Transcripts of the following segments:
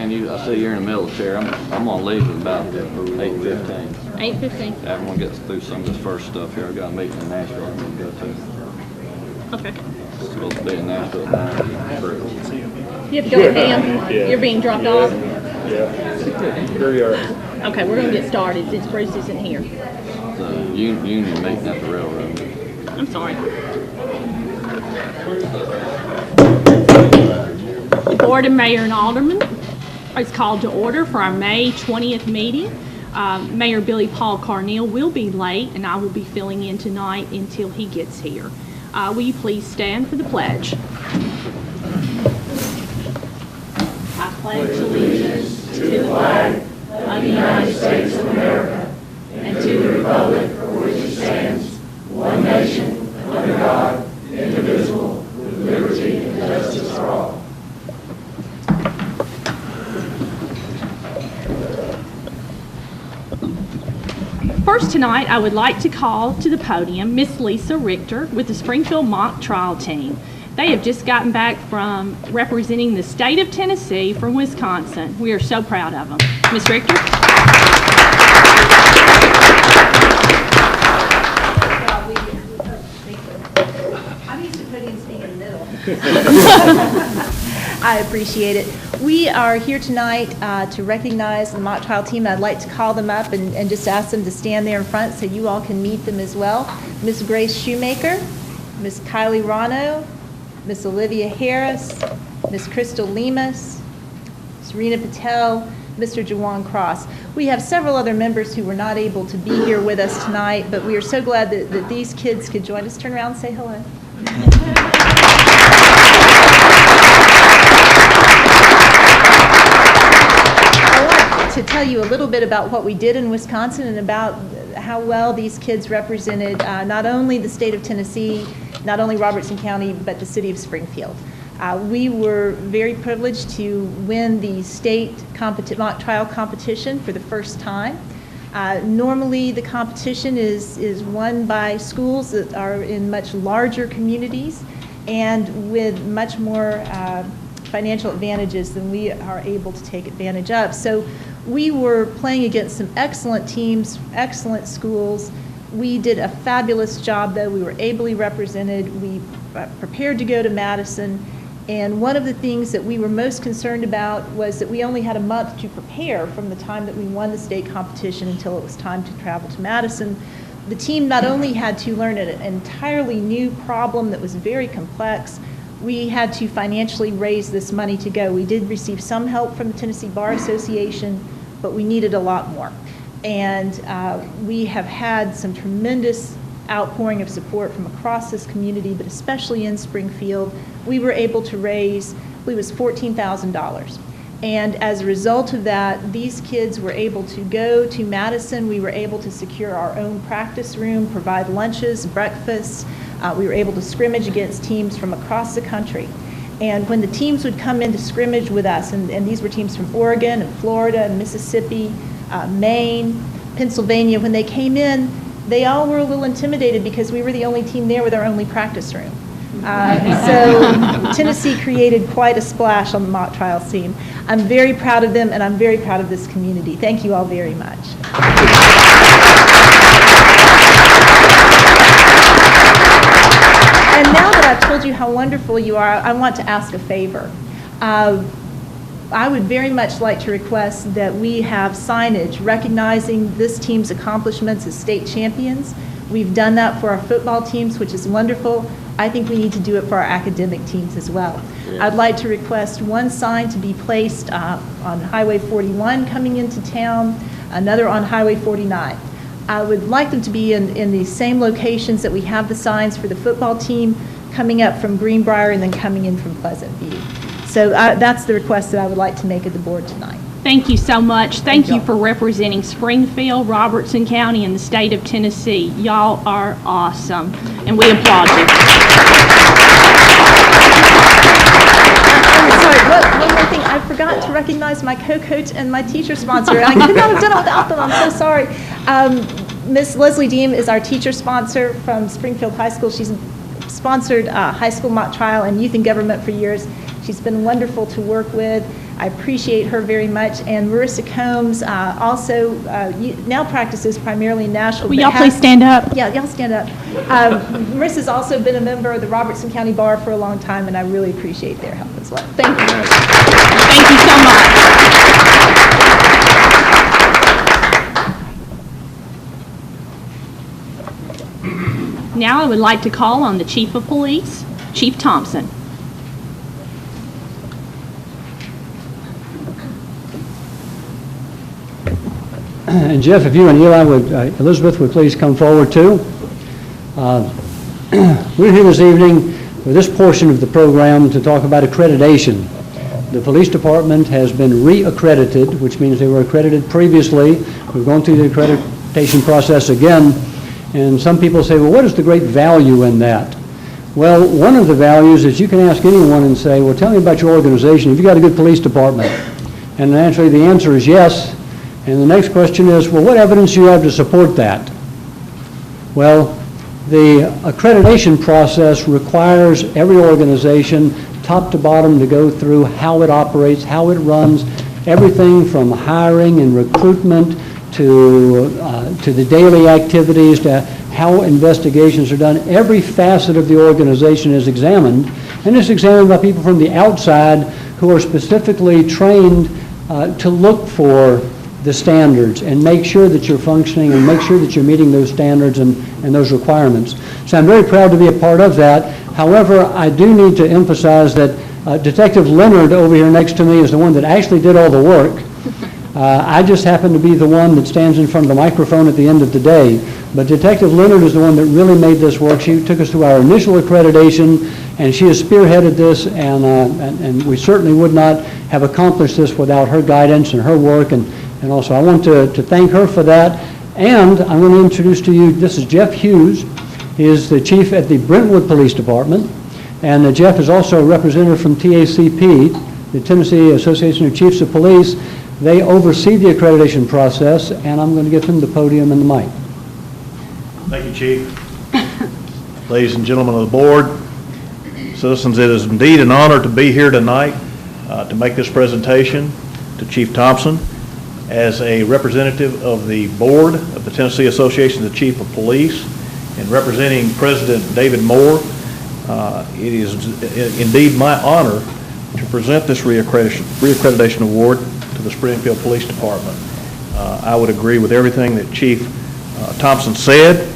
Diane, I see you're in the military. I'm gonna leave at about 8:15. 8:15. Everyone gets through some of this first stuff here. I got a meeting in Nashville I'm gonna go to. Okay. It's supposed to be in Nashville at 9. You have to go with him? Yeah. You're being dropped off? Yeah. Here we are. Okay, we're going to get started since Bruce isn't here. The union meeting at the railroad. I'm sorry. The Board of Mayor and Aldermen is called to order for our May 20th meeting. Mayor Billy Paul Carneal will be late, and I will be filling in tonight until he gets here. Will you please stand for the pledge? I pledge allegiance to the flag of the United States of America and to the republic for which it stands, one nation, under God, indivisible, with liberty and justice for all. First tonight, I would like to call to the podium Miss Lisa Richter with the Springfield mock trial team. They have just gotten back from representing the state of Tennessee from Wisconsin. We are so proud of them. Miss Richter? I'm used to podiums being in the middle. I appreciate it. We are here tonight to recognize the mock trial team. I'd like to call them up and just ask them to stand there in front so you all can meet them as well. Miss Grace Shoemaker, Miss Kylie Rano, Miss Olivia Harris, Miss Crystal Lemus, Serena Patel, Mr. Jawan Cross. We have several other members who were not able to be here with us tonight, but we are so glad that these kids could join us. Turn around and say hello. To tell you a little bit about what we did in Wisconsin and about how well these kids represented not only the state of Tennessee, not only Robertson County, but the city of Springfield. We were very privileged to win the state mock trial competition for the first time. Normally the competition is won by schools that are in much larger communities and with much more financial advantages than we are able to take advantage of. So we were playing against some excellent teams, excellent schools. We did a fabulous job, though. We were ably represented. We prepared to go to Madison. And one of the things that we were most concerned about was that we only had a month to prepare from the time that we won the state competition until it was time to travel to Madison. The team not only had to learn an entirely new problem that was very complex, we had to financially raise this money to go. We did receive some help from the Tennessee Bar Association, but we needed a lot more. And we have had some tremendous outpouring of support from across this community, but especially in Springfield. We were able to raise, I believe it was $14,000. And as a result of that, these kids were able to go to Madison. We were able to secure our own practice room, provide lunches, breakfasts. We were able to scrimmage against teams from across the country. And when the teams would come in to scrimmage with us, and these were teams from Oregon and Florida and Mississippi, Maine, Pennsylvania, when they came in, they all were a little intimidated because we were the only team there with our only practice room. So Tennessee created quite a splash on the mock trial team. I'm very proud of them, and I'm very proud of this community. Thank you all very much. And now that I've told you how wonderful you are, I want to ask a favor. I would very much like to request that we have signage recognizing this team's accomplishments as state champions. We've done that for our football teams, which is wonderful. I think we need to do it for our academic teams as well. Yeah. I'd like to request one sign to be placed on Highway 41 coming into town, another on Highway 49. I would like them to be in the same locations that we have the signs for the football team, coming up from Greenbrier and then coming in from Pleasant View. So that's the request that I would like to make of the board tonight. Thank you so much. Thank you for representing Springfield, Robertson County, and the state of Tennessee. Y'all are awesome, and we applaud you. I'm sorry, one more thing. I forgot to recognize my co-coach and my teacher sponsor. I could not have done it without them. I'm so sorry. Miss Leslie Deem is our teacher sponsor from Springfield High School. She's sponsored high school mock trial and youth and government for years. She's been wonderful to work with. I appreciate her very much. And Marissa Combs also now practices primarily in Nashville. Will but y'all please stand up? Yeah, y'all stand up. Marissa's also been a member of the Robertson County Bar for a long time, and I really appreciate their help as well. Thank you. Thank you so much. Now I would like to call on the Chief of Police, Chief Thompson. And Jeff, if you and Eli would, Elizabeth would please come forward too. We're here this evening for this portion of the program to talk about accreditation. The police department has been re-accredited, which means they were accredited previously. We're going through the accreditation process again. And some people say, well, what is the great value in that? Well, one of the values is you can ask anyone and say, well, tell me about your organization. Have you got a good police department? And naturally the answer is yes. And the next question is, well, what evidence do you have to support that? Well, the accreditation process requires every organization, top to bottom, to go through how it operates, how it runs, everything from hiring and recruitment to the daily activities, to how investigations are done. Every facet of the organization is examined, and it's examined by people from the outside who are specifically trained to look for the standards and make sure that you're functioning and make sure that you're meeting those standards and those requirements. So I'm very proud to be a part of that. However, I do need to emphasize that Detective Leonard over here next to me is the one that actually did all the work. I just happen to be the one that stands in front of the microphone at the end of the day. But Detective Leonard is the one that really made this work. She took us through our initial accreditation, and she has spearheaded this, and we certainly would not have accomplished this without her guidance and her work. And also I want to thank her for that. And I'm going to introduce to you, this is Jeff Hughes. He is the chief at the Brentwood Police Department. And Jeff is also a representative from TACP, the Tennessee Association of Chiefs of Police. They oversee the accreditation process, and I'm going to give him the podium and the mic. Thank you, Chief. Ladies and gentlemen of the board, citizens, it is indeed an honor to be here tonight to make this presentation to Chief Thompson. As a representative of the board of the Tennessee Association of the Chief of Police and representing President David Moore, it is indeed my honor to present this reaccreditation award to the Springfield Police Department. I would agree with everything that Chief Thompson said,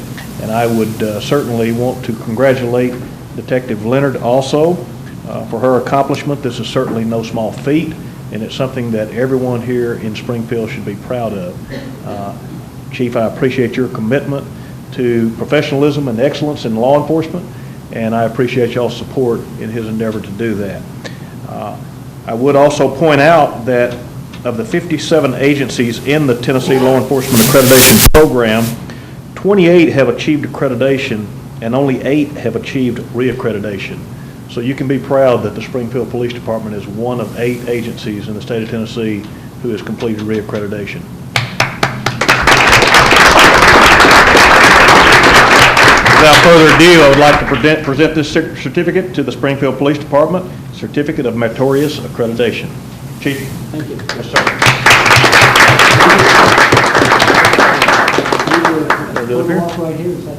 and I would certainly want to congratulate Detective Leonard also for her accomplishment. This is certainly no small feat, and it's something that everyone here in Springfield should be proud of. Chief, I appreciate your commitment to professionalism and excellence in law enforcement, and I appreciate y'all's support in his endeavor to do that. I would also point out that of the 57 agencies in the Tennessee Law Enforcement Accreditation Program, 28 have achieved accreditation and only 8 have achieved reaccreditation. So you can be proud that the Springfield Police Department is one of 8 agencies in the state of Tennessee who has completed reaccreditation. Without further ado, I would like to present this certificate to the Springfield Police Department, Certificate of Meritorious Accreditation. Chief. Thank you. Yes, sir. Walk right here. Is that...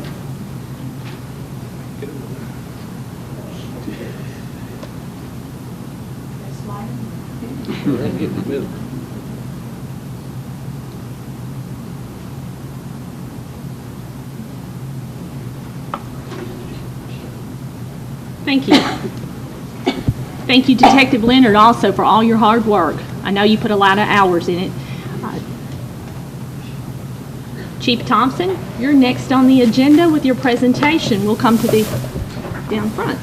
Thank you. Thank you, Detective Leonard, also for all your hard work. I know you put a lot of hours in it. Chief Thompson, you're next on the agenda with your presentation. We'll come to the down front.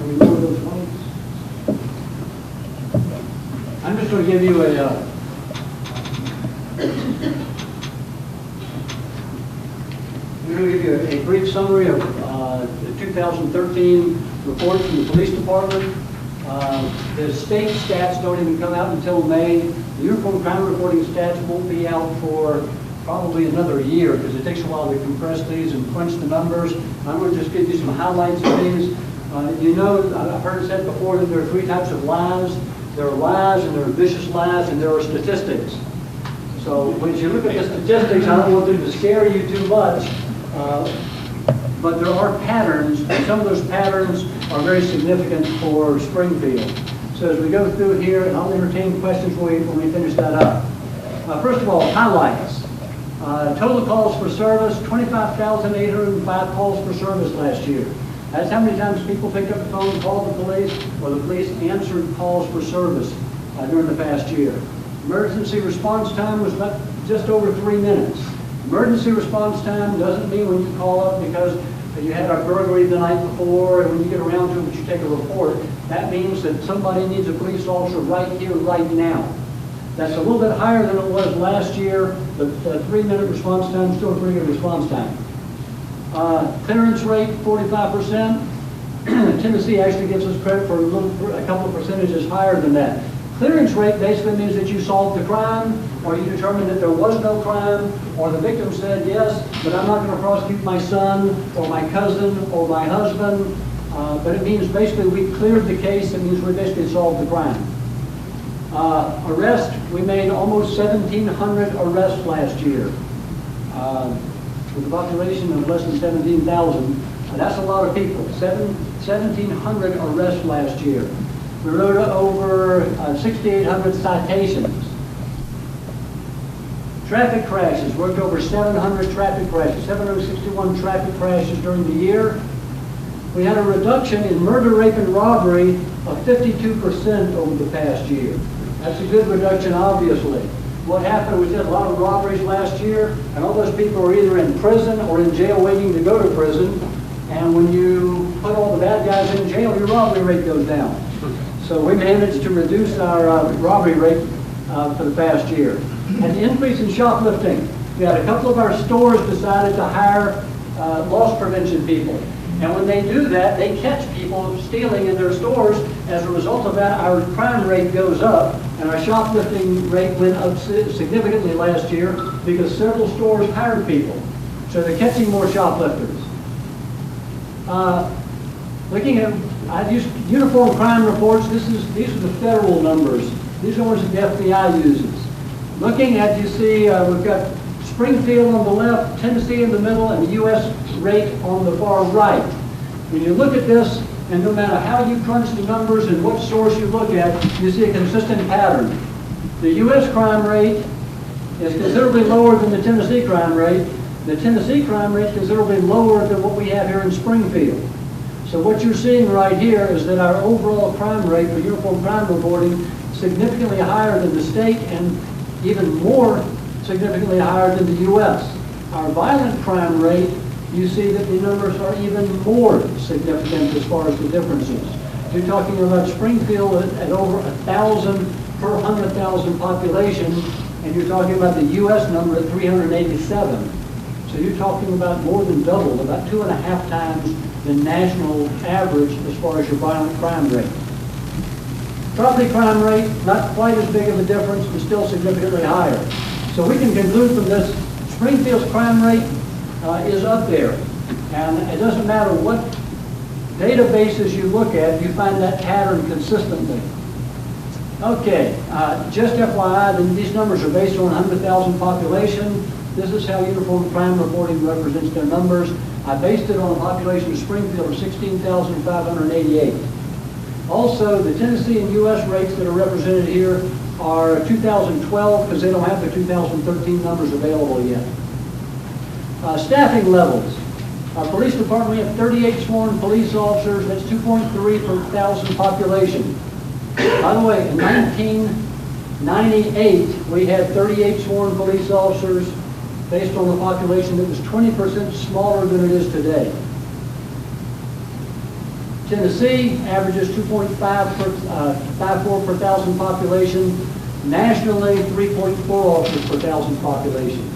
we lower those lights? I'm just going to give you a brief summary of the 2013 report from the police department. The state stats don't even come out until May. The uniform crime reporting stats won't be out for probably another year because it takes a while to compress these and crunch the numbers. I'm going to just give you some highlights of these. You know, I've heard it said before that there are three types of lies. There are lies, and there are vicious lies, and there are statistics. So when you look at the statistics, I don't want them to scare you too much, but there are patterns, and some of those patterns are very significant for Springfield. So as we go through here, and I'll entertain questions when we finish that up. First of all, highlights. Total calls for service, 25,805 calls for service last year. That's how many times people picked up the phone and called the police, or the police answered calls for service during the past year. Emergency response time was about just over 3 minutes. Emergency response time doesn't mean when you call up because you had a burglary the night before, and when you get around to it, you take a report. That means that somebody needs a police officer right here, right now. That's a little bit higher than it was last year, but 3 minute response time is still a pretty good response time. Clearance rate, 45%. Tennessee actually gives us credit for a couple of percentages higher than that. Clearance rate basically means that you solved the crime, or you determined that there was no crime, or the victim said, yes, but I'm not going to prosecute my son, or my cousin, or my husband. But it means basically we cleared the case. It means we basically solved the crime. Arrest, we made almost 1,700 arrests last year. With a population of less than 17,000, that's a lot of people. 1,700 arrests last year. We wrote over 6,800 citations. Traffic crashes, worked over 700 traffic crashes, 761 traffic crashes during the year. We had a reduction in murder, rape, and robbery of 52% over the past year. That's a good reduction, obviously. What happened was we did a lot of robberies last year, and all those people are either in prison or in jail waiting to go to prison. And when you put all the bad guys in jail, your robbery rate goes down. So we managed to reduce our robbery rate for the past year. And the increase in shoplifting. We had a couple of our stores decided to hire loss prevention people. And when they do that, they catch people stealing in their stores. As a result of that, our crime rate goes up, and our shoplifting rate went up significantly last year because several stores hired people. So they're catching more shoplifters. Looking at, I've used uniform crime reports. These are the federal numbers. These are ones that the FBI uses. Looking at, you see, we've got Springfield on the left, Tennessee in the middle, and the U.S. rate on the far right. When you look at this, and no matter how you crunch the numbers and what source you look at, you see a consistent pattern. The U.S. crime rate is considerably lower than the Tennessee crime rate. The Tennessee crime rate is considerably lower than what we have here in Springfield. So what you're seeing right here is that our overall crime rate for uniform crime reporting is significantly higher than the state and even more significantly higher than the U.S. Our violent crime rate, you see that the numbers are even more significant as far as the differences. You're talking about Springfield at over 1,000 per 100,000 population, and you're talking about the U.S. number at 387. So you're talking about more than double, about 2.5 times the national average as far as your violent crime rate. Property crime rate, not quite as big of a difference, but still significantly higher. So we can conclude from this, Springfield's crime rate is up there. And it doesn't matter what databases you look at, you find that pattern consistently. Okay, just FYI, these numbers are based on 100,000 population. This is how uniform crime reporting represents their numbers. I based it on a population of Springfield of 16,588. Also, the Tennessee and U.S. rates that are represented here are 2012 because they don't have the 2013 numbers available yet. Staffing levels. Our police department, we have 38 sworn police officers. That's 2.3 per 1,000 population. By the way, in 1998, we had 38 sworn police officers based on a population that was 20% smaller than it is today. Tennessee averages 2.54 per thousand population. Nationally, 3.4 officers per thousand population.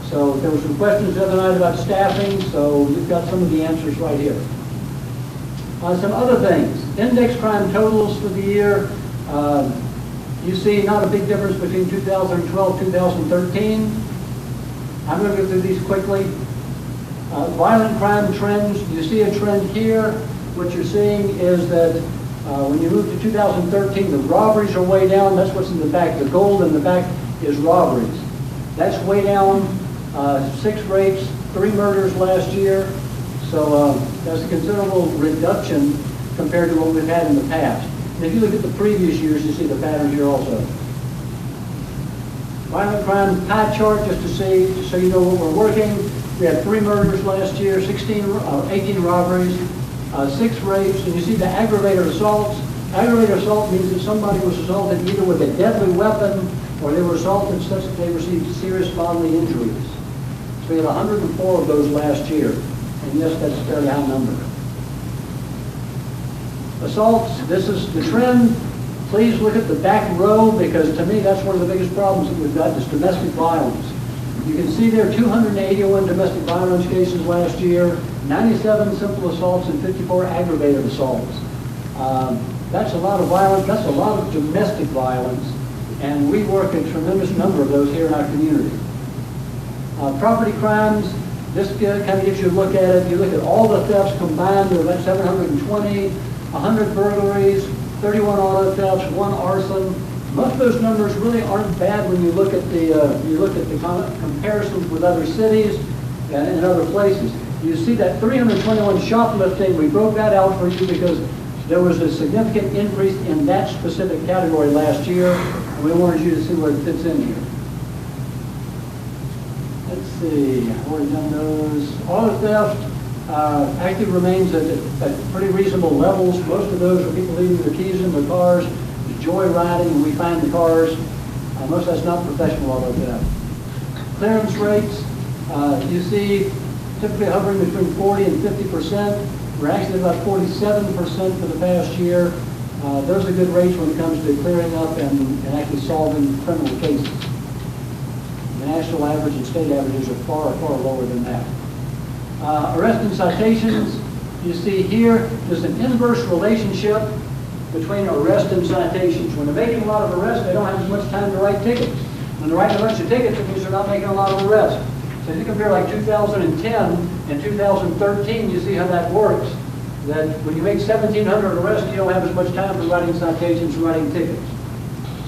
So there were some questions the other night about staffing, so we've got some of the answers right here. Some other things. Index crime totals for the year. You see not a big difference between 2012 2013. I'm going to go through these quickly. Violent crime trends, you see a trend here. What you're seeing is that when you move to 2013, the robberies are way down. That's what's in the back. The gold in the back is robberies. That's way down. 6 rapes, 3 murders last year. So that's a considerable reduction compared to what we've had in the past. And if you look at the previous years, you see the pattern here also. Violent crime pie chart, just to see, so you know what we're working. We had 3 murders last year, 18 robberies, 6 rapes, and you see the aggravated assaults. Aggravated assault means that somebody was assaulted either with a deadly weapon or they were assaulted such that they received serious bodily injuries. So we had 104 of those last year, and yes, that's a fairly high number. Assaults, this is the trend. Please look at the back row because to me that's one of the biggest problems that we've got is domestic violence. You can see there 281 domestic violence cases last year, 97 simple assaults and 54 aggravated assaults. That's a lot of violence, that's a lot of domestic violence, and we work a tremendous number of those here in our community. Property crimes, this kind of gives you a look at it. You look at all the thefts combined, there are about 720, 100 burglaries, 31 auto thefts, 1 arson. Most of those numbers really aren't bad when you look at the comparisons with other cities and other places. You see that 321 shoplifting, we broke that out for you because there was a significant increase in that specific category last year, and we wanted you to see where it fits in here. Let's see, I've already done those. Auto theft actually remains at pretty reasonable levels. Most of those are people leaving their keys in their cars, joyriding, and we find the cars. Most of that's not professional auto theft. Clearance rates, you see typically hovering between 40 and 50%. We're actually about 47% for the past year. Those are good rates when it comes to clearing up and actually solving criminal cases. The national average and state averages are far, far lower than that. Arrests and citations, you see here, there's an inverse relationship between arrest and citations. When they're making a lot of arrests, they don't have as much time to write tickets. When they're writing a bunch of tickets, it means they're not making a lot of arrests. So if you compare like 2010 and 2013, you see how that works. That when you make 1,700 arrests, you don't have as much time for writing citations and writing tickets.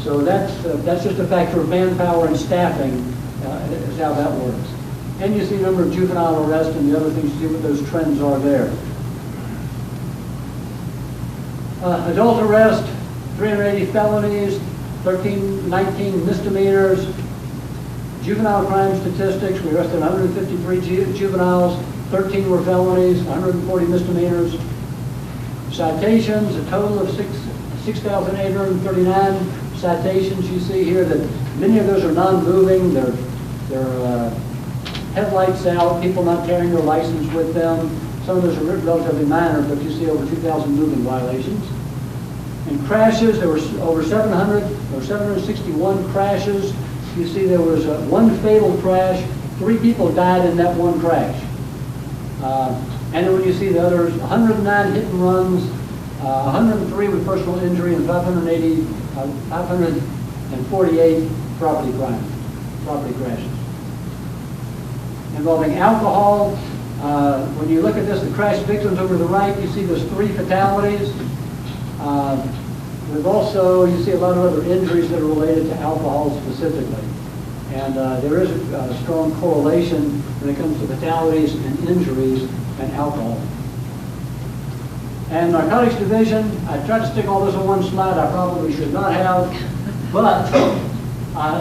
So that's just a factor of manpower and staffing is how that works. And you see the number of juvenile arrests and the other things, you see what those trends are there. Adult arrest, 380 felonies, 19 misdemeanors. Juvenile crime statistics, we arrested 153 juveniles, 13 were felonies, 140 misdemeanors. Citations, a total of 6,839 citations. You see here that many of those are non-moving. They're headlights out, people not carrying their license with them. Some of those are relatively minor, but you see over 2,000 moving violations. And crashes, there were over 700, there were 761 crashes. You see there was 1 fatal crash. 3 people died in that 1 crash. And then when you see the others, 109 hit and runs, 103 with personal injury, and 548 property crashes. Involving alcohol, when you look at this, the crash victims over to the right, you see there's 3 fatalities. We've also, you see a lot of other injuries that are related to alcohol specifically. And there is a strong correlation when it comes to fatalities and injuries and alcohol. And Narcotics Division, I tried to stick all this on one slide, I probably should not have, but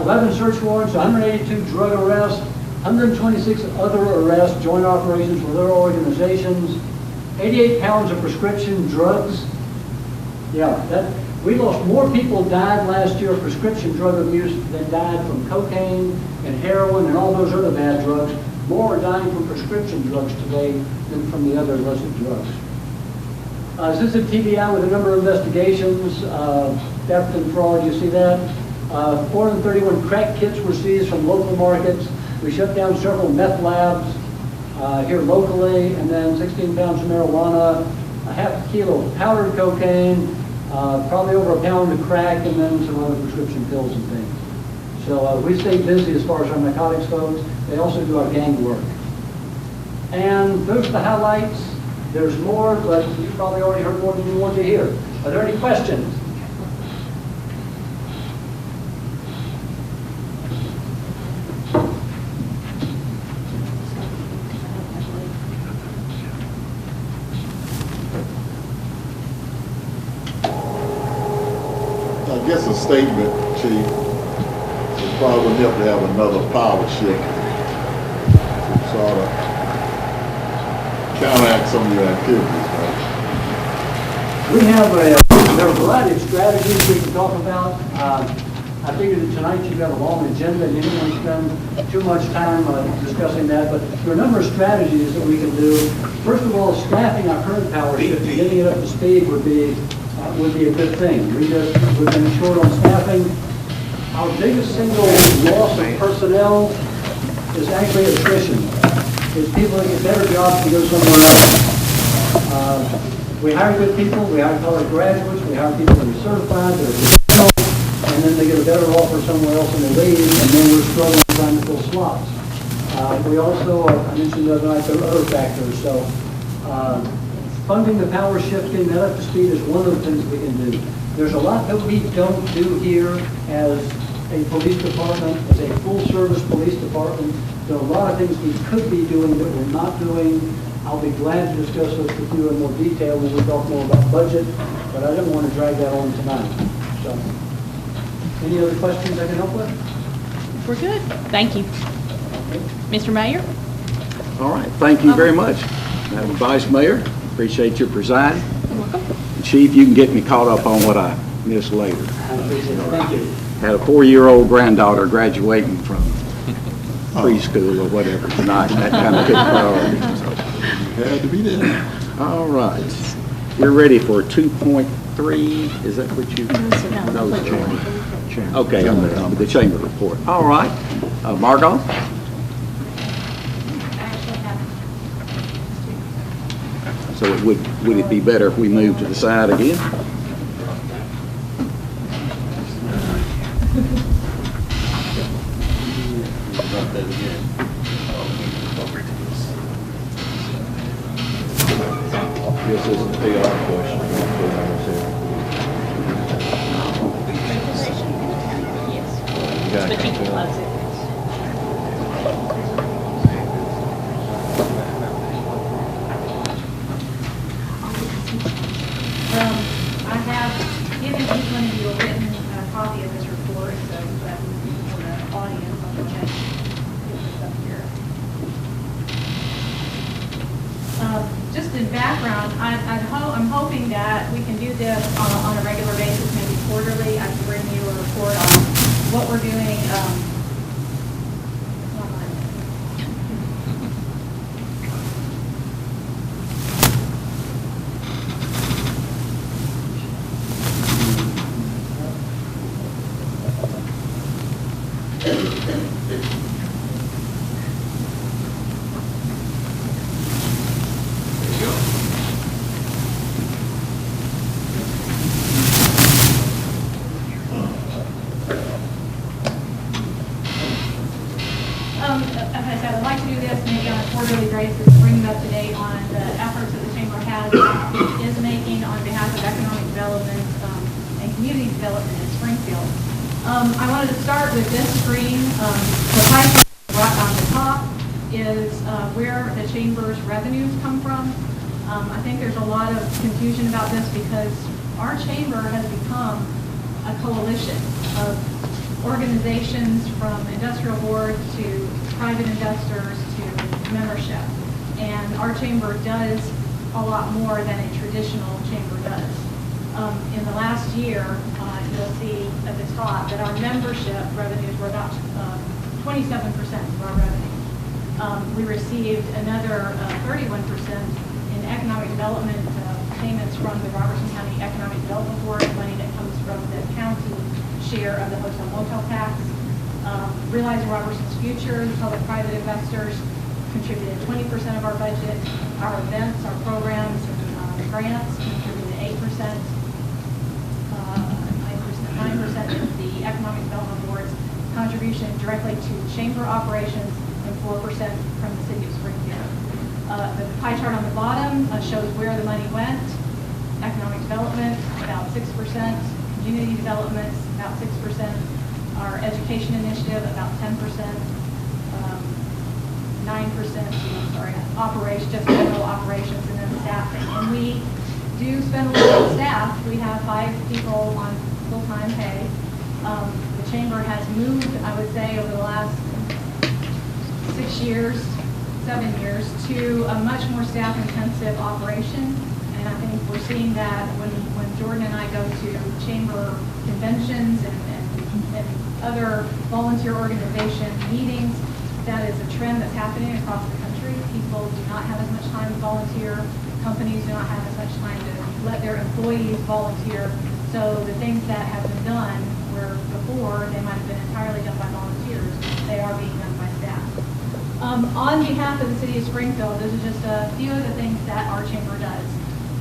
11 search warrants, 182 drug arrests, 126 other arrests, joint operations with other organizations, 88 pounds of prescription drugs. Yeah, we lost more people died last year of prescription drug abuse than died from cocaine and heroin and all those other bad drugs. More are dying from prescription drugs today than from the other illicit drugs. Assisted TBI with a number of investigations, theft and fraud, you see that. 431 crack kits were seized from local markets. We shut down several meth labs here locally, and then 16 pounds of marijuana, a half kilo of powdered cocaine, probably over a pound of crack, and then some other prescription pills and things. So we stay busy as far as our narcotics folks. They also do our gang work. And those are the highlights. There's more, but you probably already heard more than you want to hear. Are there any questions? I guess a statement, Chief, it probably would help to have another power shift to sort of counteract some of your activities, right? We have there are a variety of strategies we can talk about. I figured that tonight you've got a long agenda and you don't want to spend too much time discussing that, but there are a number of strategies that we can do. First of all, staffing our current power shift and getting it up to speed would be a good thing. We've been short on staffing. Our biggest single loss of personnel is actually attrition. It's people that get better jobs to go somewhere else. We hire good people, we hire college graduates, we hire people that are certified, that are professional, and then they get a better offer somewhere else and they leave, and then we're struggling trying to fill slots. We also, I mentioned the other night, there are other factors. So funding the power shift, getting that up to speed is one of the things we can do. There's a lot that we don't do here as a police department, as a full-service police department. There are a lot of things we could be doing that we're not doing. I'll be glad to discuss those with you in more detail when we talk more about budget, but I didn't want to drag that on tonight. So, any other questions I can help with? We're good. Thank you. Mr. Mayor? All right, thank you very much. Madam Vice Mayor, appreciate your presiding. You're welcome. Chief, you can get me caught up on what I missed later. I appreciate it. Thank you. Had a 4-year-old granddaughter graduating from preschool or whatever tonight, and that kind of took priority. So. Had to be there. All right, we're ready for 2.3. Is that what you? No, the chamber. Okay, on the chamber report. All right, Margot. So would it be better if we move to the side again? This is the PR question. Yes. But you can close it. I have given each one of you a written copy of this report, so that for the audience, I'm going to get this up here. Just in background, I'm hoping that we can do this on a regular basis, maybe quarterly. I can bring you a report on what we're doing. I'd like to do this maybe on a quarterly basis, bring it up to date on the efforts that the Chamber is making on behalf of economic development and community development in Springfield. I wanted to start with this screen. The pie chart right on the top is where the Chamber's revenues come from. I think there's a lot of confusion about this because our Chamber has become a coalition of organizations from industrial boards to private investors to membership. And our chamber does a lot more than a traditional chamber does. In the last year, you'll see at the top that our membership revenues were about 27% of our revenue. We received another 31% in economic development payments from the Robertson County Economic Development Board, money that comes from the county share of the hotel motel tax. Realizing Robertson's Future, the public-private investors contributed 20% of our budget. Our events, our programs, and grants contributed 8%. 9% of the Economic Development Board's contribution directly to chamber operations, and 4% from the city of Springfield. The pie chart on the bottom shows where the money went. Economic development, about 6%. Community development, about 6%. Our education initiative, about 10%. 9%, operations, just general operations, and then staffing. And we do spend a little on staff. We have 5 people on full-time pay. The chamber has moved, I would say, over the last 6 years, 7 years, to a much more staff-intensive operation. And I think we're seeing that when Jordan and I go to chamber conventions and other volunteer organization meetings. That is a trend that's happening across the country. People do not have as much time to volunteer. Companies do not have as much time to let their employees volunteer. So the things that have been done where before they might have been entirely done by volunteers, they are being done by staff. On behalf of the city of Springfield, those are just a few of the things that our chamber does.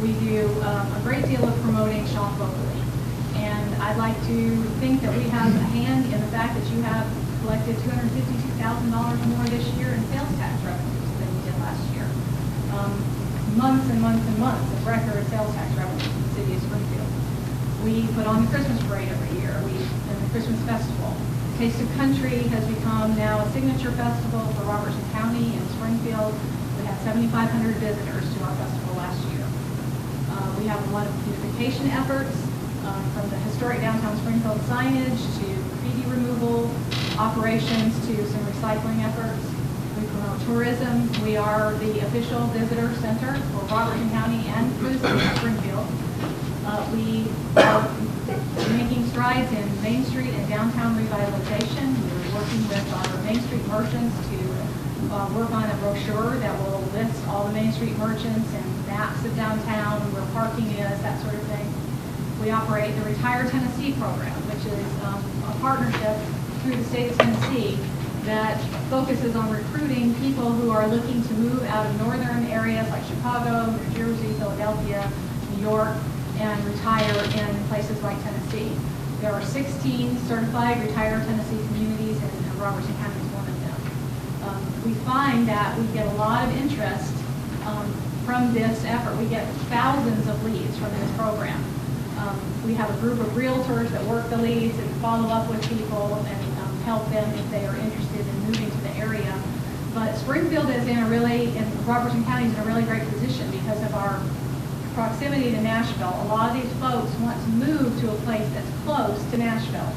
We do a great deal of promoting shop locally. And I'd like to think that we have a hand in the fact that you have collected $252,000 more this year in sales tax revenues than you did last year. Months and months and months of record sales tax revenues in the city of Springfield. We put on the Christmas parade every year, and the Christmas festival. Taste of Country has become now a signature festival for Robertson County and Springfield. We had 7,500 visitors to our festival last year. We have a lot of beautification efforts, from the historic downtown Springfield signage to graffiti removal operations to some recycling efforts. We promote tourism. We are the official visitor center for Robertson County and for the city of Springfield. We are making strides in Main Street and downtown revitalization. We're working with our Main Street merchants to work on a brochure that will list all the Main Street merchants and maps of downtown, where parking is, that sort of thing. We operate the Retire Tennessee program, which is a partnership through the state of Tennessee that focuses on recruiting people who are looking to move out of northern areas like Chicago, New Jersey, Philadelphia, New York, and retire in places like Tennessee. There are 16 certified Retire Tennessee communities, and Robertson County is one of them. We find that we get a lot of interest from this effort. We get thousands of leads from this program. We have a group of realtors that work the leads and follow up with people and help them if they are interested in moving to the area. But Springfield is in a really, and Robertson County is in a really great position because of our proximity to Nashville. A lot of these folks want to move to a place that's close to Nashville.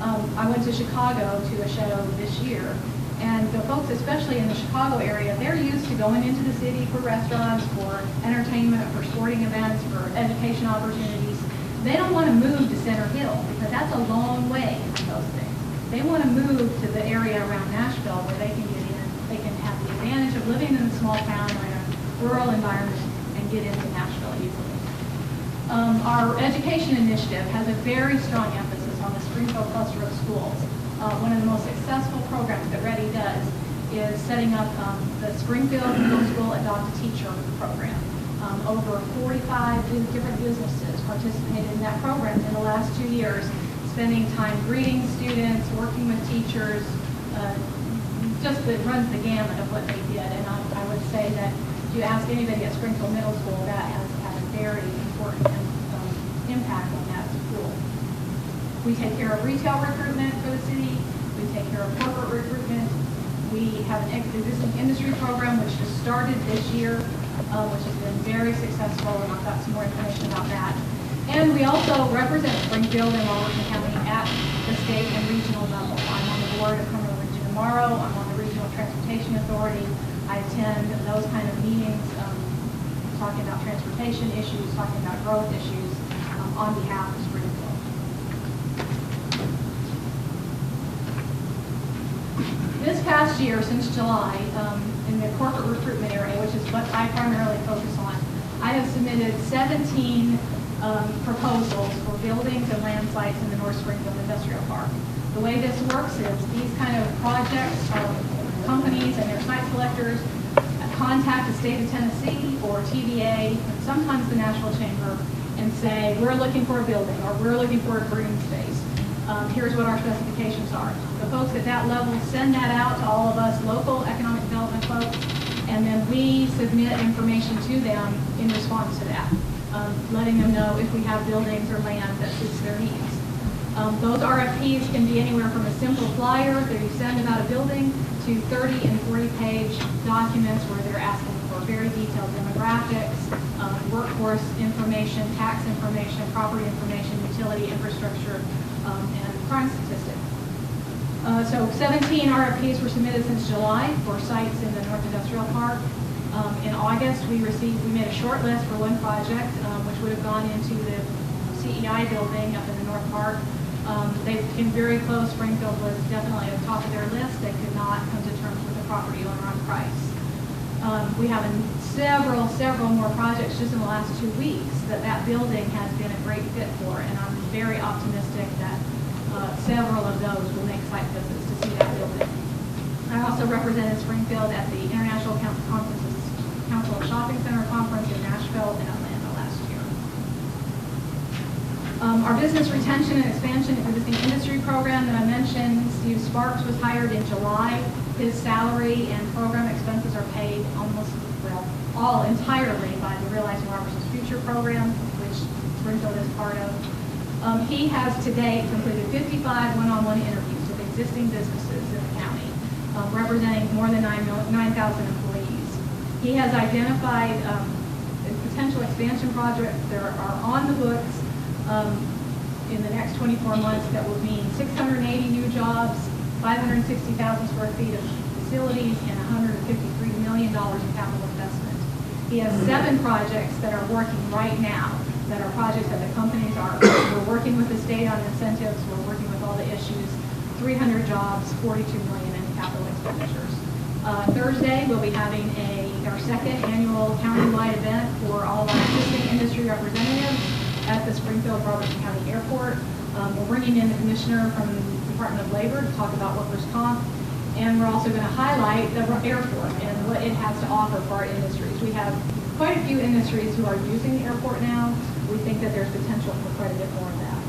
I went to Chicago to a show this year, and the folks, especially in the Chicago area, they're used to going into the city for restaurants, for entertainment, for sporting events, for education opportunities. They don't want to move to Center Hill because that's a long way for those things. They want to move to the area around Nashville where they can get in, they can have the advantage of living in a small town or in a rural environment and get into Nashville easily. Our education initiative has a very strong emphasis on the Springfield cluster of schools. One of the most successful programs that READY does is setting up the Springfield Middle School Adopt a Teacher program. Over 45 different businesses participated in that program in the last 2 years, spending time greeting students, working with teachers, just it runs the gamut of what they did. And I would say that if you ask anybody at Springfield Middle School, that has had a very important impact on that school. We take care of retail recruitment for the city. We take care of corporate recruitment. We have an existing industry program which just started this year, which has been very successful, and I've got some more information about that. And we also represent Springfield and Robertson County at the state and regional level. I'm on the board of Criminal Region Tomorrow. I'm on the Regional Transportation Authority. I attend those kind of meetings, talking about transportation issues, talking about growth issues on behalf of Springfield. This past year, since July, in the corporate recruitment area, which is what I primarily focus on, I have submitted submitted 17 proposals for buildings and land sites in the North Springfield Industrial Park. The way this works is these kind of projects, companies and their site selectors contact the state of Tennessee or TVA, and sometimes the National Chamber, and say, we're looking for a building or we're looking for a green space. Here's what our specifications are. The folks at that level send that out to all of us local economic development folks, and then we submit information to them in response to that, letting them know if we have buildings or land that suits their needs. Those RFPs can be anywhere from a simple flyer that you send about a building to 30 and 40-page documents where they're asking for very detailed demographics, workforce information, tax information, property information, utility infrastructure, and crime statistics. So 17 RFPs were submitted since July for sites in the North Industrial Park. In August, we made a short list for one project, which would have gone into the CEI building up in the North Park. They came very close. Springfield was definitely at the top of their list. They could not come to terms with the property owner on price. We have several more projects just in the last 2 weeks that building has been a great fit for, and I'm very optimistic that several of those will make site visits to see that building. I also represented Springfield at the International Council of Shopping Center Conference in Nashville and Atlanta last year. Our business retention and expansion of existing industry program that I mentioned, Steve Sparks was hired in July. His salary and program expenses are paid all entirely by the Realizing Robertson's Future program, which Springfield is part of. He has to date completed 55 one-on-one interviews with existing businesses in the county, representing more than 9,000 employees. He has identified potential expansion projects that are on the books in the next 24 months that will mean 680 new jobs, 560,000 square feet of facilities, and $153 million in capital investment. He has 7 projects that are working right now, that are projects that the companies are, we're working with the state on incentives, we're working with all the issues, 300 jobs, $42 million in capital expenditures. Thursday, we'll be having our second annual countywide event for all of our existing industry representatives at the Springfield Robertson County Airport. We're bringing in the commissioner from the Department of Labor to talk about workers' comp, and we're also going to highlight the airport and what it has to offer for our industries. We have quite a few industries who are using the airport now. We think that there's potential for quite a bit more of that.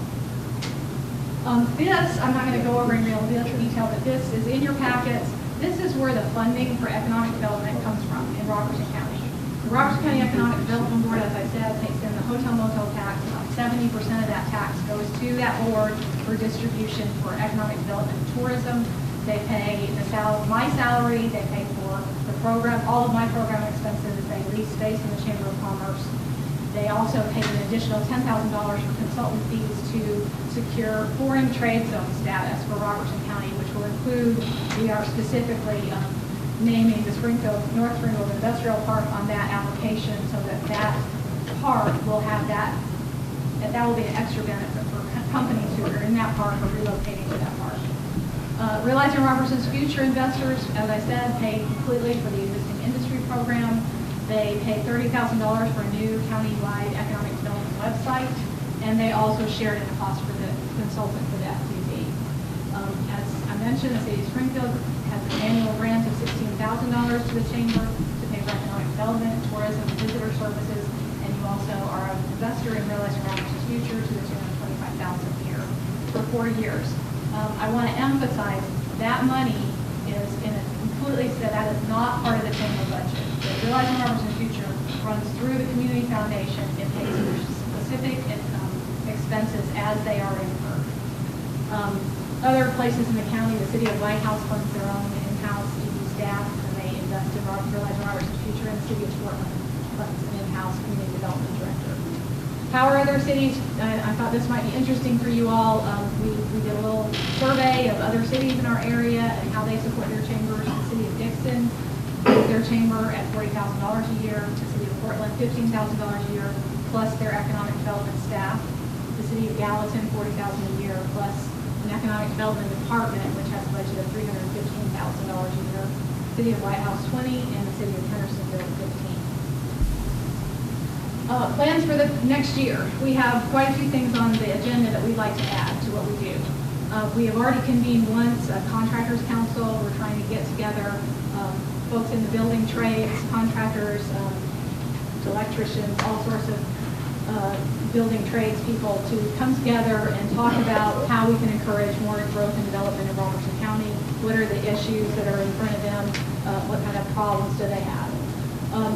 This, I'm not going to go over in real detail, but this is in your packets. This is where the funding for economic development comes from in Robertson County. The Robertson County Economic Development Board, as I said, takes in the hotel motel tax. About 70% of that tax goes to that board for distribution for economic development and tourism. They pay my salary, they pay for the program, all of my program expenses, they lease space in the Chamber of Commerce. They also pay an additional $10,000 for consultant fees to secure foreign trade zone status for Robertson County, which will include, we are specifically naming the North Springfield Industrial Park on that application so that that park will have that will be an extra benefit for companies who are in that park or relocating to that park. Realizing Robertson's Future investors, as I said, pay completely for the existing industry program. They pay $30,000 for a new countywide economic development website, and they also shared in the cost for the consultant for the FTZ. As I mentioned, the city of Springfield has an annual grant of $16,000 to the chamber to pay for economic development, tourism, and visitor services, and you also are an investor in Realizing Robertson's Future to the tune of $25,000 a year for 4 years. I want to emphasize that money is completely said that is not part of the chamber budget. The Realizing Robertson's Future runs through the community foundation. It pays for specific expenses as they are incurred. Other places in the county, the city of White House funds their own in-house ED staff, and they invest in Realizing Robertson's Future, and the city of Portland funds an in-house community development director. How are other cities? I thought this might be interesting for you all. We did a little survey of other cities in our area and how they support their chambers. The city of Dixon pays their chamber at $40,000 a year. The city of Portland, $15,000 a year, plus their economic development staff. The city of Gallatin, $40,000 a year, plus an economic development department, which has a budget of $315,000 a year. The city of White House, $20,000, and the city of Hendersonville, $15,000. Plans for the next year. We have quite a few things on the agenda that we'd like to add to what we do. We have already convened once a contractors council. We're trying to get together folks in the building trades, contractors, electricians, all sorts of building trades people to come together and talk about how we can encourage more growth and development in Robertson County. What are the issues that are in front of them? What kind of problems do they have?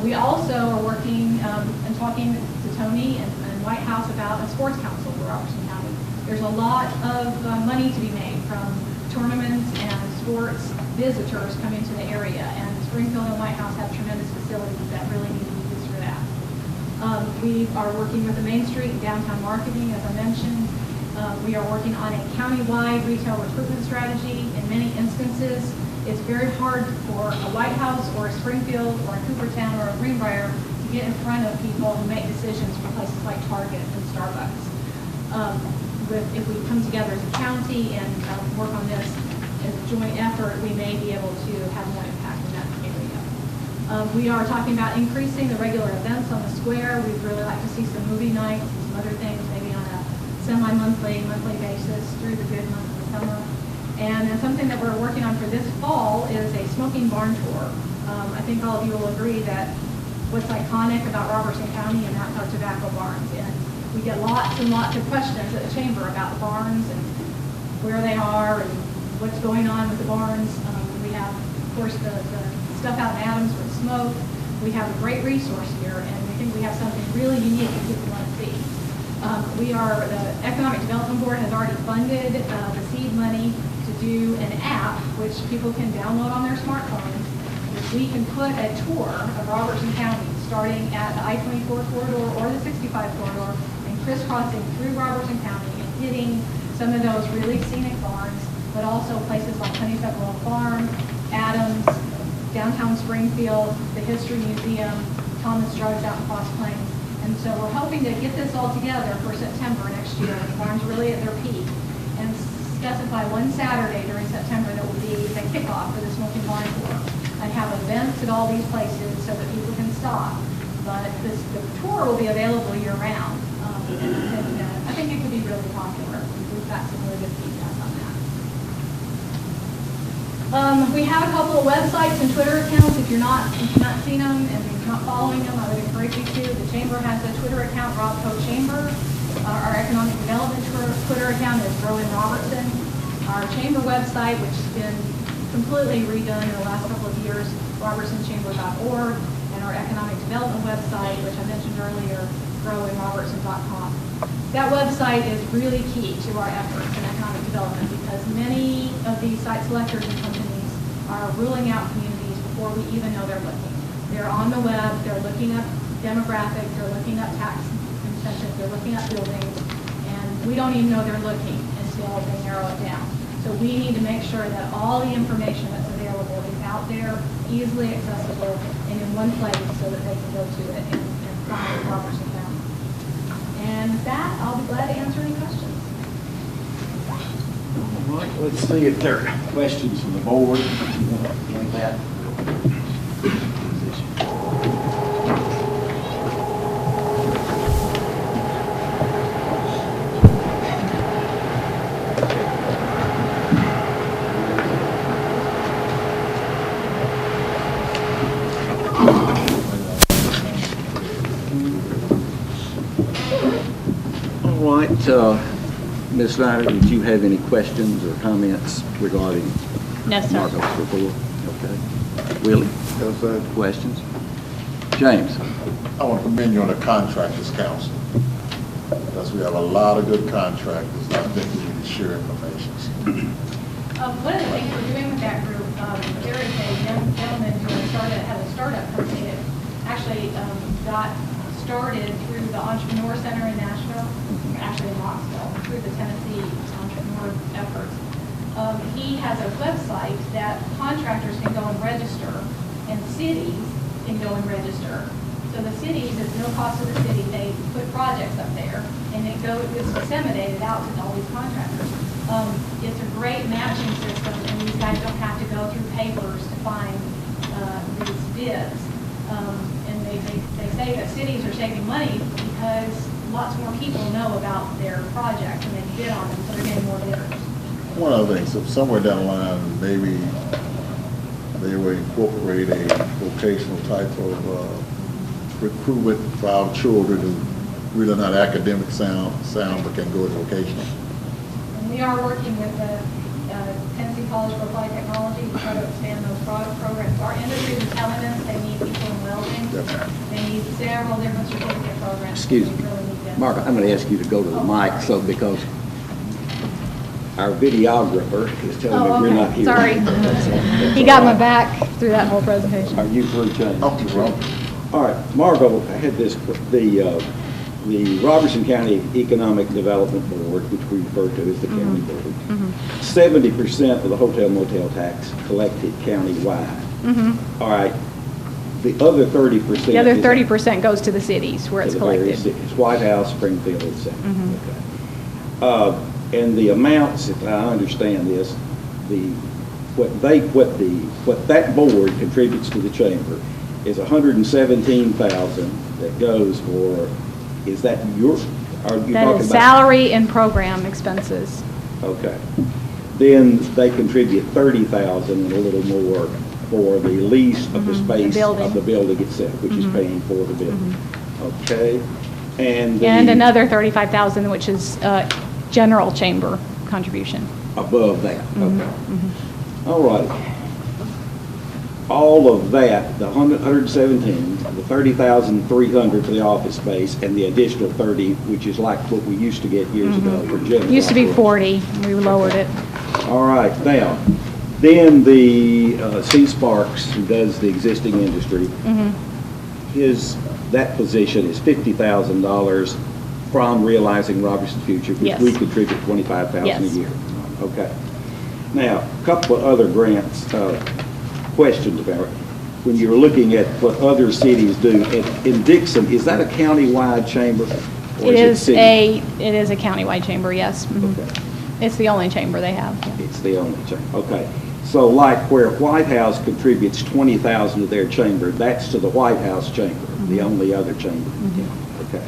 We also are working and talking to Tony and White House about a sports council for Robertson County. There's a lot of money to be made from tournaments and sports visitors coming to the area, and Springfield and White House have tremendous facilities that really need to be used for that. We are working with the Main Street and downtown marketing, as I mentioned. We are working on a county-wide retail recruitment strategy. In many instances, it's very hard for a White House or a Springfield or a Coopertown or a Greenbrier to get in front of people who make decisions for places like Target and Starbucks. If we come together as a county and work on this as a joint effort, we may be able to have more impact in that area. We are talking about increasing the regular events on the square. We'd really like to see some movie nights and some other things, maybe on a monthly basis through the good months of the summer. And then something that we're working on for this fall is a smoking barn tour. I think all of you will agree that what's iconic about Robertson County, and that's our tobacco barns. And we get lots and lots of questions at the chamber about the barns and where they are and what's going on with the barns. We have, of course, the stuff out in Adams with smoke. We have a great resource here, and we think we have something really unique that people want to see. The Economic Development Board has already funded the seed money to do an app which people can download on their smartphones. We can put a tour of Robertson County starting at the I-24 corridor or the 65 corridor and crisscrossing through Robertson County and hitting some of those really scenic barns, but also places like Honeysuckle Farm, Adams, downtown Springfield, the History Museum, Thomas Drugs out in Cross Plains. And so we're hoping to get this all together for September next year. The barns really at their peak, and specify one Saturday during September that will be the kickoff for the Smoking Barn Tour. And have events at all these places so that people can stop. But the tour will be available year-round. I think it could be really popular. We've got some really good feedback on that. We have a couple of websites and Twitter accounts. If you've not seen them and you're not following them, I would encourage you to. The Chamber has a Twitter account, RobCo Chamber. Our Economic Development Twitter account is Growing Robertson. Our Chamber website, which has been completely redone in the last couple of years, robertsonchamber.org, and our Economic Development website, which I mentioned earlier, growingrobertson.com. That website is really key to our efforts in economic development because many of these site selectors and companies are ruling out communities before we even know they're looking. They're on the web, they're looking up demographics, they're looking up tax incentives, they're looking up buildings, and we don't even know they're looking until they narrow it down. So we need to make sure that all the information that's available is out there, easily accessible, and in one place so that they can go to it and find Robertson County. And with that, I'll be glad to answer any questions. All right, let's see if there are questions from the board. Like that. Ms. Snyder, did you have any questions or comments regarding No, sir. Marco's report? Okay. Willie? Yes, sir. Questions? James? I want to commend you on the Contractors Council, because we have a lot of good contractors, and I think we need to share information. One of the things we're doing with that group, there is a young gentleman who has a startup company that actually got started through the Entrepreneur Center in Nashville, actually in Knoxville, through the Tennessee Entrepreneur efforts. He has a website that contractors can go and register, and cities can go and register. So the cities, it's no cost to the city, they put projects up there, and it's disseminated out to all these contractors. It's a great matching system, and these guys don't have to go through papers to find these bids. And they say that cities are saving money because lots more people know about their projects and they bid on them, so they're getting more bidders. One other thing, so somewhere down the line, maybe they will incorporate a vocational type of recruitment for our children who really not academic sound, but can go to vocational. And we are working with the Tennessee College for Applied Technology to try to expand those programs. Our industry is telling us they need people in welding. They need several different certificate programs. Excuse me. They really need them. Mark, I'm going to ask you to go to the mic, so because our videographer is telling me you're not here. Sorry. He got my back through that whole presentation. Are you through, James? Oh, wrong. All right, Margot, I had this, the Robertson County Economic Development Board, which we refer to as the county board, 70% of the hotel motel tax collected countywide. All right, the other 30%. The other 30% goes to the cities where it's to the various collected. cities, White House, Springfield, et cetera. Okay. And the amounts, if I understand this, what that board contributes to the chamber is $117,000 that goes for. Is that your? Are you That talking is about? salary and program expenses. Okay. Then they contribute $30,000 and a little more for the lease of the space of the building itself, which is paying for the building. Okay. And another $35,000, which is general chamber contribution. Above that. Okay. All right. All of that, the 117, the 30,300 for the office space, and the additional 30, which is like what we used to get years ago for general. Used to be operations. 40. We lowered it. All right. Now, then the C. Sparks, who does the existing industry, that position is $50,000 from Realizing Robertson's Future, which Yes. we contribute $25,000 Yes. a year. Okay. Now, a couple of other grants, questions about it. When you're looking at what other cities do, in Dixon, is that a countywide chamber? Or It is is city? a countywide chamber, yes. Okay. It's the only chamber they have. It's the only chamber, okay. So like where White House contributes $20,000 to their chamber, that's to the White House chamber, the only other chamber. Okay.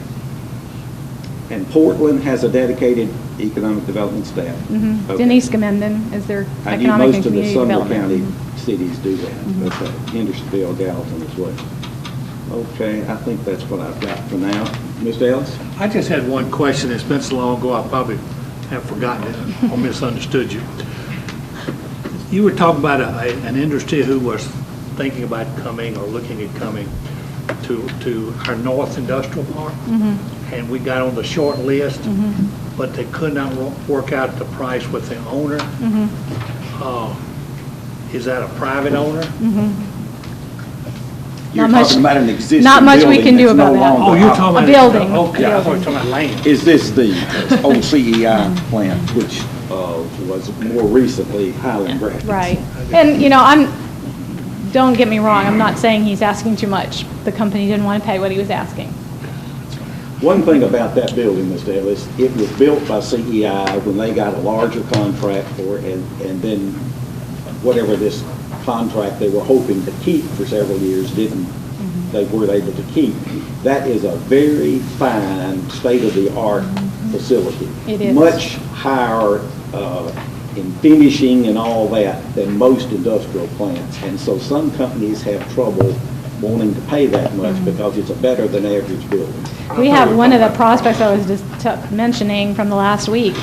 And Portland has a dedicated economic development staff. Okay. Denise Gamenden is their I knew economic most and of the community Sumner development. County cities do that. Okay. Hendersonville, Gallatin as well. Okay, I think that's what I've got for now. Mr. Ellis? I just had one question. It's been so long ago, I probably have forgotten it or misunderstood you. You were talking about an industry who was thinking about coming or looking at coming to our North Industrial Park. And we got on the short list, but they could not work out the price with the owner. Is that a private owner? You're Not much- talking about an existing not much we building can do that's no about that. longer Oh, you're op- talking A about. building. Okay, I thought you were Building. talking about land. Is this the old CEI plant, which was more recently Highland Rapids? Right. And, don't get me wrong, I'm not saying he's asking too much. The company didn't want to pay what he was asking. One thing about that building, Mr. Ellis, it was built by CEI when they got a larger contract for it, and then whatever this contract they were hoping to keep for several years they weren't able to keep. That is a very fine, state-of-the-art facility. It is. Much higher in finishing and all that than most industrial plants. And so some companies have trouble wanting to pay that much because it's a better than average building. We have one of the prospects I was just mentioning from the last week,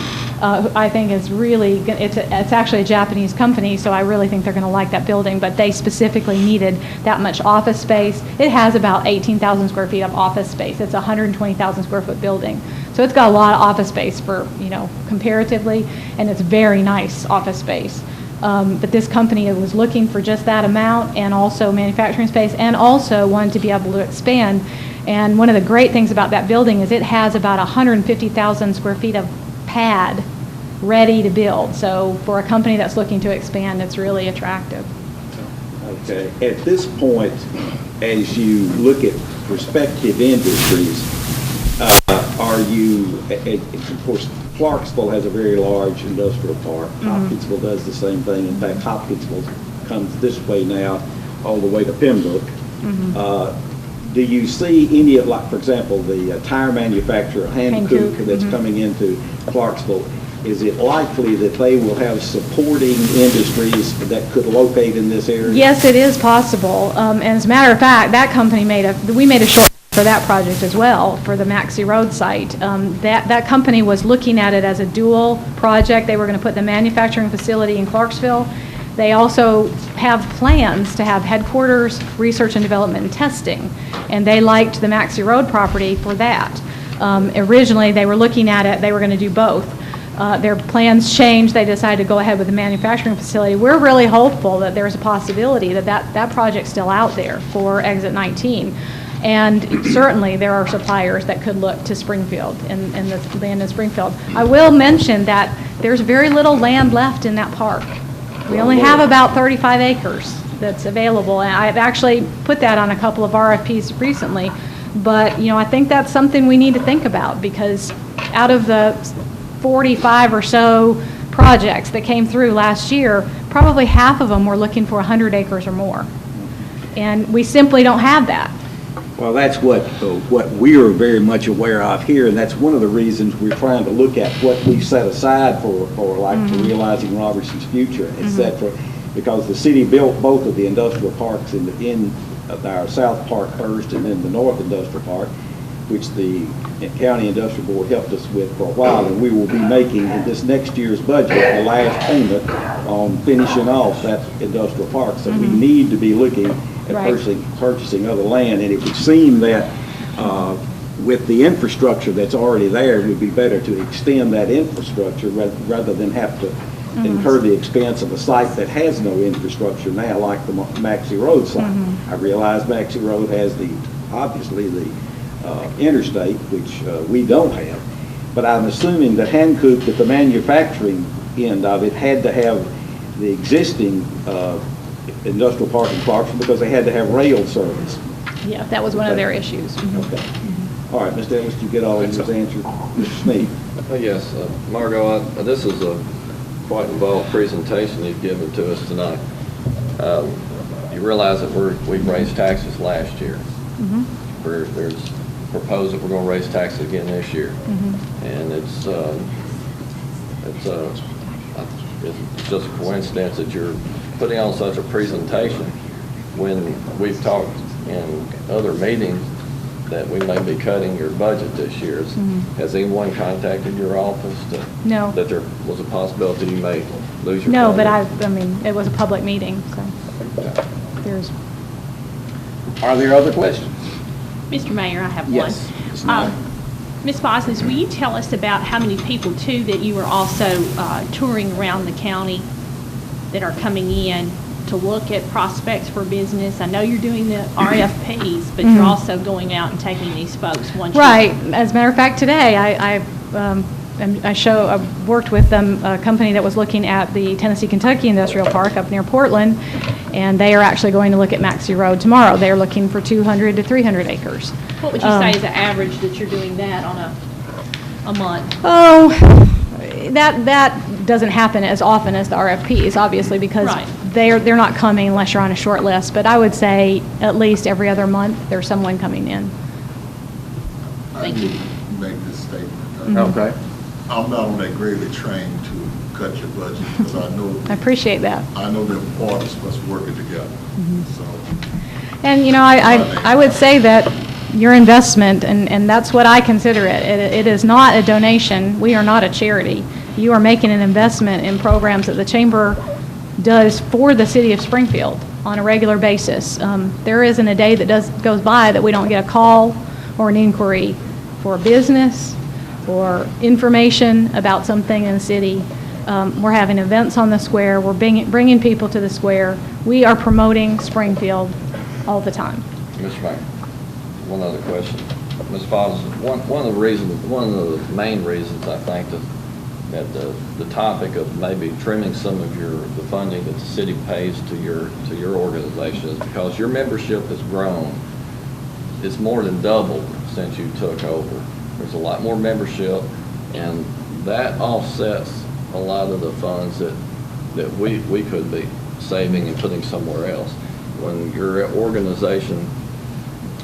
I think is really, it's actually a Japanese company, so I really think they're going to like that building, but they specifically needed that much office space. It has about 18,000 square feet of office space. It's a 120,000 square foot building. So it's got a lot of office space for, comparatively, and it's very nice office space. But this company was looking for just that amount and also manufacturing space and also wanted to be able to expand. And one of the great things about that building is it has about 150,000 square feet of pad ready to build. So for a company that's looking to expand, it's really attractive. Okay. At this point, as you look at prospective industries, are you, of course, Clarksville has a very large industrial park. Hopkinsville does the same thing. In fact, Hopkinsville comes this way now, all the way to Pembroke. do you see any of, like, for example, the tire manufacturer, Hankook, that's coming into Clarksville, is it likely that they will have supporting industries that could locate in this area? Yes, it is possible. And as a matter of fact, that company we made a short for that project as well, for the Maxey Road site. That company was looking at it as a dual project. They were going to put the manufacturing facility in Clarksville. They also have plans to have headquarters, research and development and testing, and they liked the Maxey Road property for that. Originally, they were looking at it, they were going to do both. Their plans changed, they decided to go ahead with the manufacturing facility. We're really hopeful that there's a possibility that project's still out there for Exit 19. And certainly there are suppliers that could look to Springfield and the land in Springfield. I will mention that there's very little land left in that park. We only have about 35 acres that's available, and I've actually put that on a couple of RFPs recently. But, you know, I think that's something we need to think about, because out of the 45 or so projects that came through last year, probably half of them were looking for 100 acres or more. And we simply don't have that. Well, that's what we are very much aware of here, and that's one of the reasons we're trying to look at what we've set aside for realizing Robertson's future, etc. Because the city built both of the industrial parks in our South Park first and then the North Industrial Park, which the County Industrial Board helped us with for a while, and we will be making in this next year's budget the last payment on finishing off that industrial park. So we need to be looking at purchasing other land, and it would seem that with the infrastructure that's already there, it would be better to extend that infrastructure rather than have to incur the expense of a site that has no infrastructure now, like the Maxey Road site. I realize Maxey Road has obviously the interstate, which we don't have, but I'm assuming that Hankook, at the manufacturing end of it, had to have the existing industrial park in Clarksville because they had to have rail service. Yeah, that was one of their issues. Okay. All right, Mr. Ellis, you get all of these answered. Mr. Sneed. Yes, Margot, this is a quite involved presentation you've given to us tonight. You realize that we've raised taxes last year. There's proposed that we're going to raise taxes again this year, and it's just a coincidence that you're putting on such a presentation when we've talked in other meetings that we may be cutting your budget this year. Has anyone contacted your office No. that there was a possibility you may lose your No, budget? but I mean, it was a public meeting, so there's. Are there other questions? Mr. Mayor, I have Yes. one. Ms. Bosnes, will you tell us about how many people, too, that you are also touring around the county that are coming in to look at prospects for business? I know you're doing the RFPs, but you're also going out and taking these folks once you... Right. As a matter of fact, today I worked with a company that was looking at the Tennessee-Kentucky Industrial Park up near Portland, and they are actually going to look at Maxey Road tomorrow. They're looking for 200 to 300 acres. What would you say is the average that you're doing that on a month? Oh, that doesn't happen as often as the RFPs, obviously, because they're not coming unless you're on a short list. But I would say at least every other month there's someone coming in. Thank you. Make this statement. Okay. I'm not on that gravy train to cut your budget, because I know. I appreciate that. I know the parties must working together. So. And, you know, I would say that your investment, and that's what I consider it. It is not a donation. We are not a charity. You are making an investment in programs that the Chamber does for the city of Springfield on a regular basis. There isn't a day that goes by that we don't get a call or an inquiry for business or information about something in the city. We're having events on the square. We're bringing people to the square. We are promoting Springfield all the time. Mr. Mayor, one other question. Ms. Fox, one of the main reasons I think that the topic of maybe trimming some of the funding that the city pays to your organization is because your membership has grown. It's more than doubled since you took over. There's a lot more membership, and that offsets a lot of the funds that we could be saving and putting somewhere else. When your organization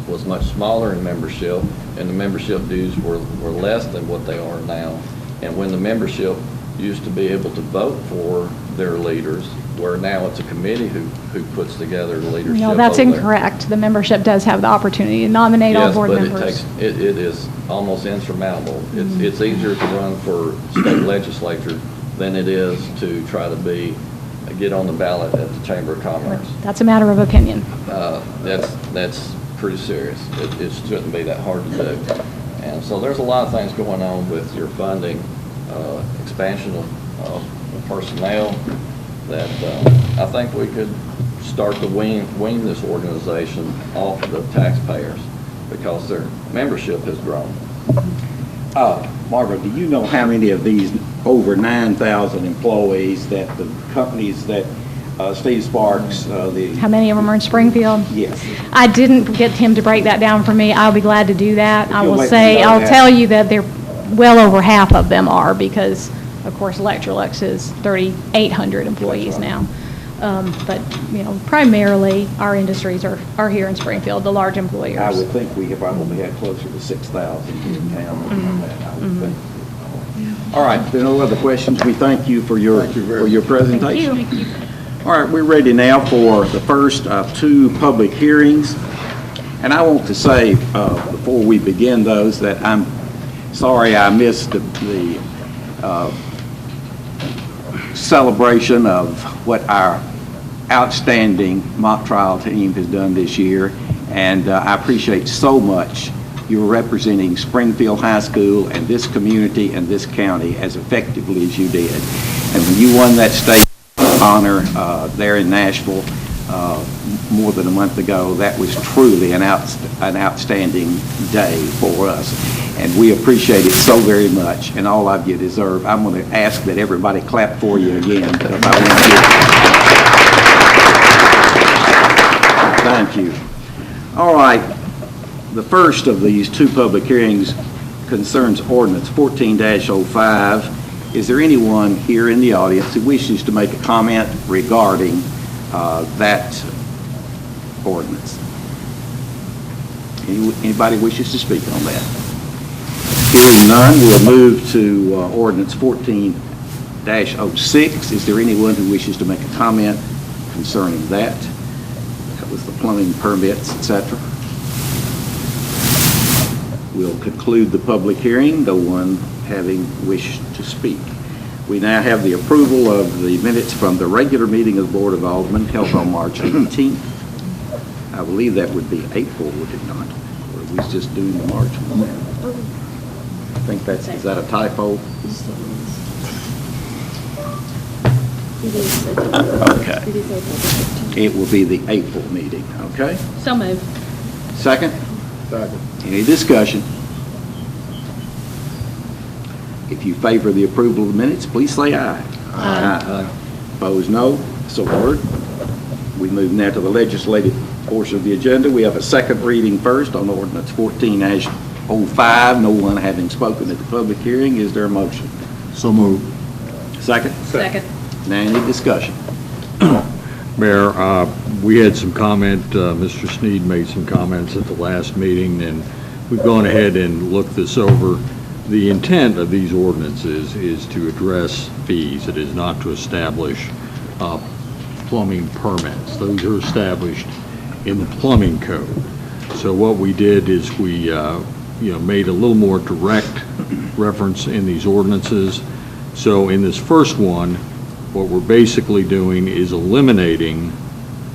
was much smaller in membership, and the membership dues were less than what they are now. And when the membership used to be able to vote for their leaders, where now it's a committee who puts together the leadership. No, that's over there. incorrect. The membership does have the opportunity to nominate all board members. Yes, but it is almost insurmountable. It's easier to run for state legislature than it is to try to get on the ballot at the Chamber of Commerce. That's a matter of opinion. That's pretty serious. It shouldn't be that hard to do. And so there's a lot of things going on with your funding, expansion of personnel, that I think we could start to wean this organization off of the taxpayers because their membership has grown. Margaret, do you know how many of these over 9,000 employees that the companies that Steve Sparks, How many of them are in Springfield? Yes. I didn't get him to break that down for me. I'll be glad to do that. I You'll will let me say, know I'll that. tell you that they're well over half of them are because, of course, Electrolux is 3,800 employees now. But, primarily our industries are here in Springfield, the large employers. I would think we have probably had closer to 6,000 here in town. I would think. All right, if there are no other questions, we thank you for your presentation. Thank you. All right, we're ready now for the first of two public hearings. And I want to say, before we begin those, that I'm sorry I missed the celebration of what our outstanding mock trial team has done this year. And I appreciate so much you representing Springfield High School and this community and this county as effectively as you did. And when you won that state honor there in Nashville more than a month ago, that was truly an outstanding day for us. And we appreciate it so very much, and all of you deserve. I'm going to ask that everybody clap for you again. Thank you. All right. The first of these two public hearings concerns ordinance 14-05. Is there anyone here in the audience who wishes to make a comment regarding that ordinance? Anybody wishes to speak on that? Hearing none, we'll move to ordinance 14-06. Is there anyone who wishes to make a comment concerning that? That was the plumbing permits, etc. We'll conclude the public hearing, no one having wished to speak. We now have the approval of the minutes from the regular meeting of the Board of Aldermen held on March 18th. I believe that would be April, would it not? Or are we just doing the March one? I think is that a typo? Okay. It will be the April meeting, okay? So moved. Second? Second. Any discussion? If you favor the approval of the minutes, please say aye. Aye. Opposed, no. So ordered. We move now to the legislative portion of the agenda. We have a second reading first on ordinance 14-05. No one having spoken at the public hearing. Is there a motion? So moved. Second? Second. Now, any discussion? Mayor, we had some comment, Mr. Sneed made some comments at the last meeting, and we've gone ahead and looked this over. The intent of these ordinances is to address fees. It is not to establish plumbing permits. Those are established in the plumbing code. So what we did is we made a little more direct reference in these ordinances. So in this first one, what we're basically doing is eliminating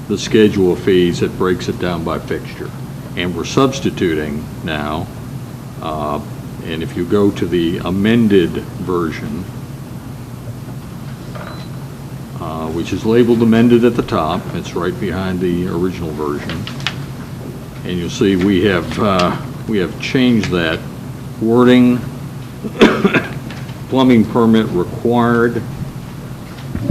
the schedule of fees that breaks it down by fixture. And we're substituting now, and if you go to the amended version, which is labeled amended at the top, it's right behind the original version, and you'll see we have changed that wording. Plumbing permit required.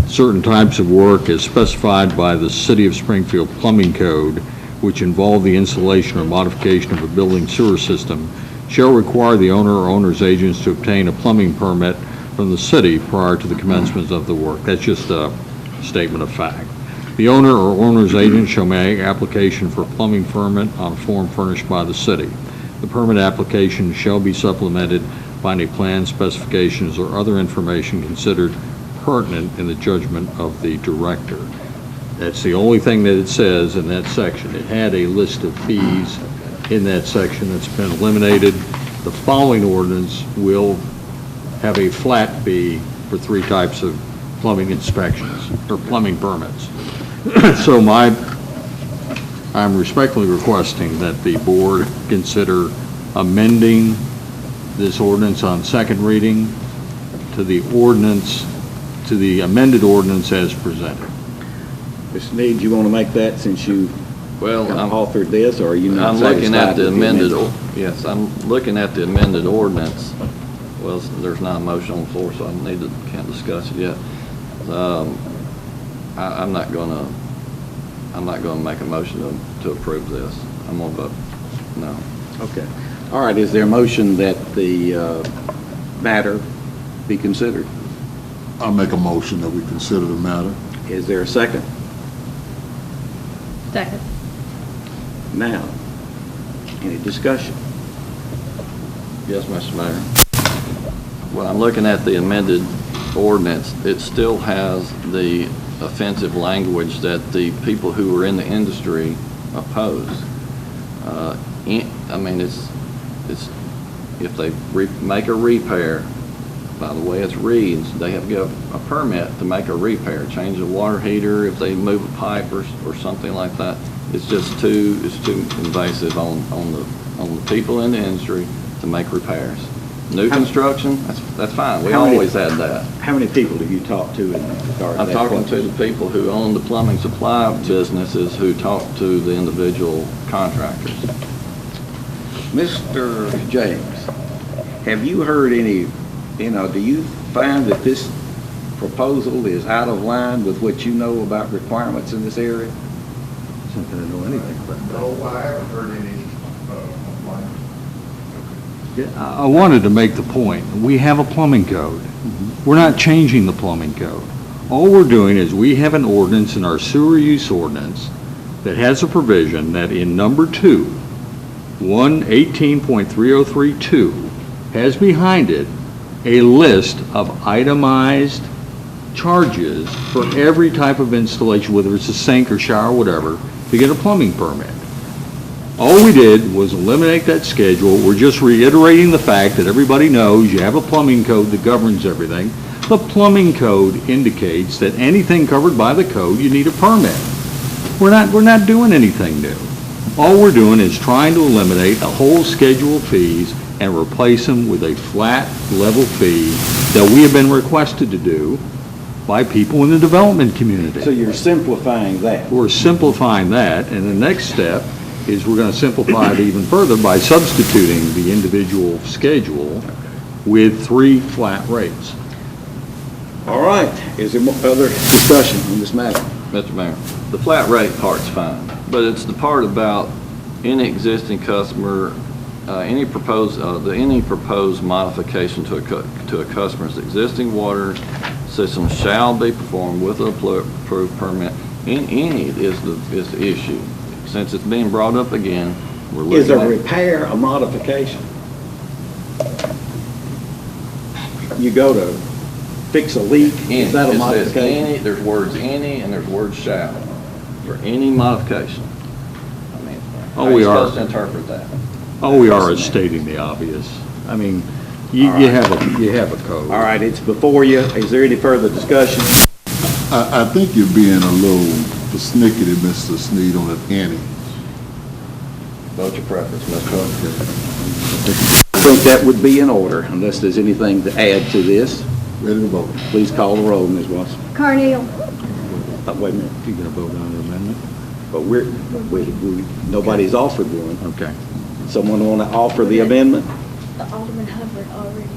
Certain types of work as specified by the City of Springfield Plumbing Code, which involve the installation or modification of a building sewer system, shall require the owner or owner's agents to obtain a plumbing permit from the city prior to the commencement of the work. That's just a statement of fact. The owner or owner's agent shall make application for a plumbing permit on a form furnished by the city. The permit application shall be supplemented by any plans, specifications, or other information considered pertinent in the judgment of the director. That's the only thing that it says in that section. It had a list of fees in that section that's been eliminated. The following ordinance will have a flat fee for 3 types of plumbing inspections, or plumbing permits. So I'm respectfully requesting that the board consider amending this ordinance on second reading to the amended ordinance as presented. Mr. Sneed, you want to make that since you authored this, or are you not I'm looking at satisfied the with amended, amendment? yes, I'm looking at the amended ordinance. Well, there's not a motion on the floor, so can't discuss it yet. I'm not gonna make a motion to approve this. I'm gonna vote no. Okay. All right, is there a motion that the matter be considered? I'll make a motion that we consider the matter. Is there a second? Second. Now, any discussion? Yes, Mr. Mayor. Well, I'm looking at the amended ordinance. It still has the offensive language that the people who are in the industry oppose. I mean, it's if they make a repair, by the way it reads, they have to get a permit to make a repair, change a water heater, if they move a pipe or something like that. It's just too invasive on the people in the industry to make repairs. New construction, that's fine. We always had that. How many people have you talked to in regard to that? I'm talking to the people who own the plumbing supply businesses who talk to the individual contractors. Mr. James, have you heard any, do you find that this proposal is out of line with what you know about requirements in this area? Something to know anything about. No, I haven't heard any complaints. I wanted to make the point, we have a plumbing code. We're not changing the plumbing code. All we're doing is we have an ordinance in our sewer use ordinance that has a provision that in number 2, 118.3032, has behind it a list of itemized charges for every type of installation, whether it's a sink or shower, whatever, to get a plumbing permit. All we did was eliminate that schedule. We're just reiterating the fact that everybody knows you have a plumbing code that governs everything. The plumbing code indicates that anything covered by the code, you need a permit. We're not doing anything new. All we're doing is trying to eliminate a whole schedule of fees and replace them with a flat level fee that we have been requested to do by people in the development community. So you're simplifying that? We're simplifying that, and the next step is we're going to simplify it even further by substituting the individual schedule with 3 flat rates. All right. Is there other discussion on this matter? Mr. Mayor, the flat rate part's fine, but it's the part about any existing customer, any proposed modification to a customer's existing water system shall be performed with an approved permit. Any is the issue. Since it's being brought up again, we're looking Is a at... repair a modification? You go to fix a leak, is that a It says modification? any, there's words any and there's words shall, for any modification. I mean, how are you supposed to interpret that? All we are is stating the obvious. I mean, you have a code. All right, it's before you. Is there any further discussion? I think you're being a little persnickety, Mr. Sneed, on the any. Vote your preference, Mr. Cook. I think that would be in order, unless there's anything to add to this. Ready to vote? Please call the roll, Ms. Watson. Carneal. Wait a minute, You going to vote on the amendment? but nobody's offered one. Okay. Someone want to offer the amendment? Alderman Hubbard already.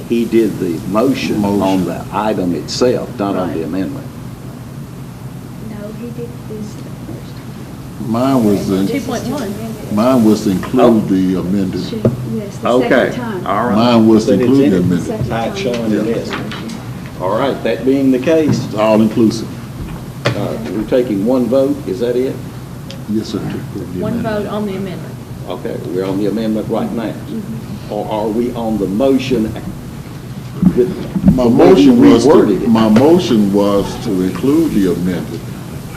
He did the motion on the item itself, not on the amendment. No, he did this the first time. Mine was to include the amended. Yes, the Okay, second time. all right. Mine was to Then it's include in the it. amended. Second It's time. showing in this. All right, that being the case, It's all inclusive. We're taking one vote, is that it? Yes, sir. One vote on the amendment. Okay, we're on the amendment right now. Or are we on the motion? My the way you motion was reworded to, it? my motion was to include the amendment,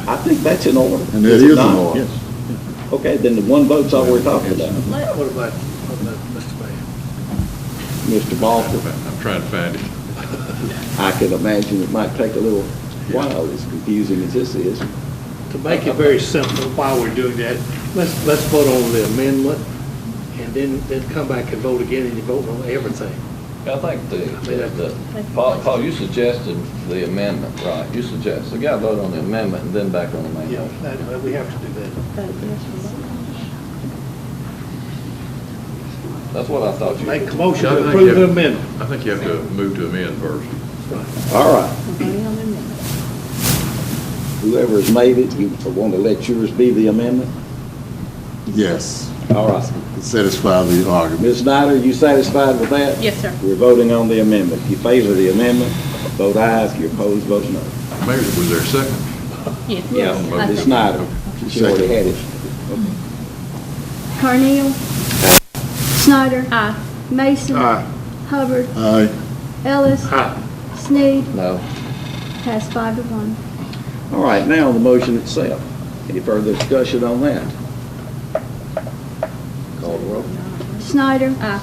I think that's in order. and that Is it is in not? order. Yes. Okay, then the one vote's all we're talking about. What about Mr. Mayor? Mr. Balfour, I'm trying to find it. I can imagine it might take a little while, as confusing as this is. To make it very simple, while we're doing that, let's vote on the amendment, and then come back and vote again, and you vote on everything. I think Paul, you suggested the amendment, right? You suggest, so you gotta vote on the amendment and then back on the main Yeah, motion. we have to do that. That's what I thought you. Make a motion to approve the amendment. I think you have to move to amend first. All right. Whoever has made it, you want to let yours be the amendment? Yes, All right. to satisfy the argument. Ms. Snyder, you satisfied with that? Yes, sir. We're voting on the amendment. If you favor the amendment, vote aye. If you oppose, vote no. Mayor, was there a second? Yes. Yeah, I Ms. think- Snyder, she already had it. Carneal. Snyder. Aye. Mason. Hubbard. Aye. Ellis. Aye. Sneed. No. Passed 5-1. All right, now on the motion itself. Any further discussion on that? Call the roll. Snyder. Aye.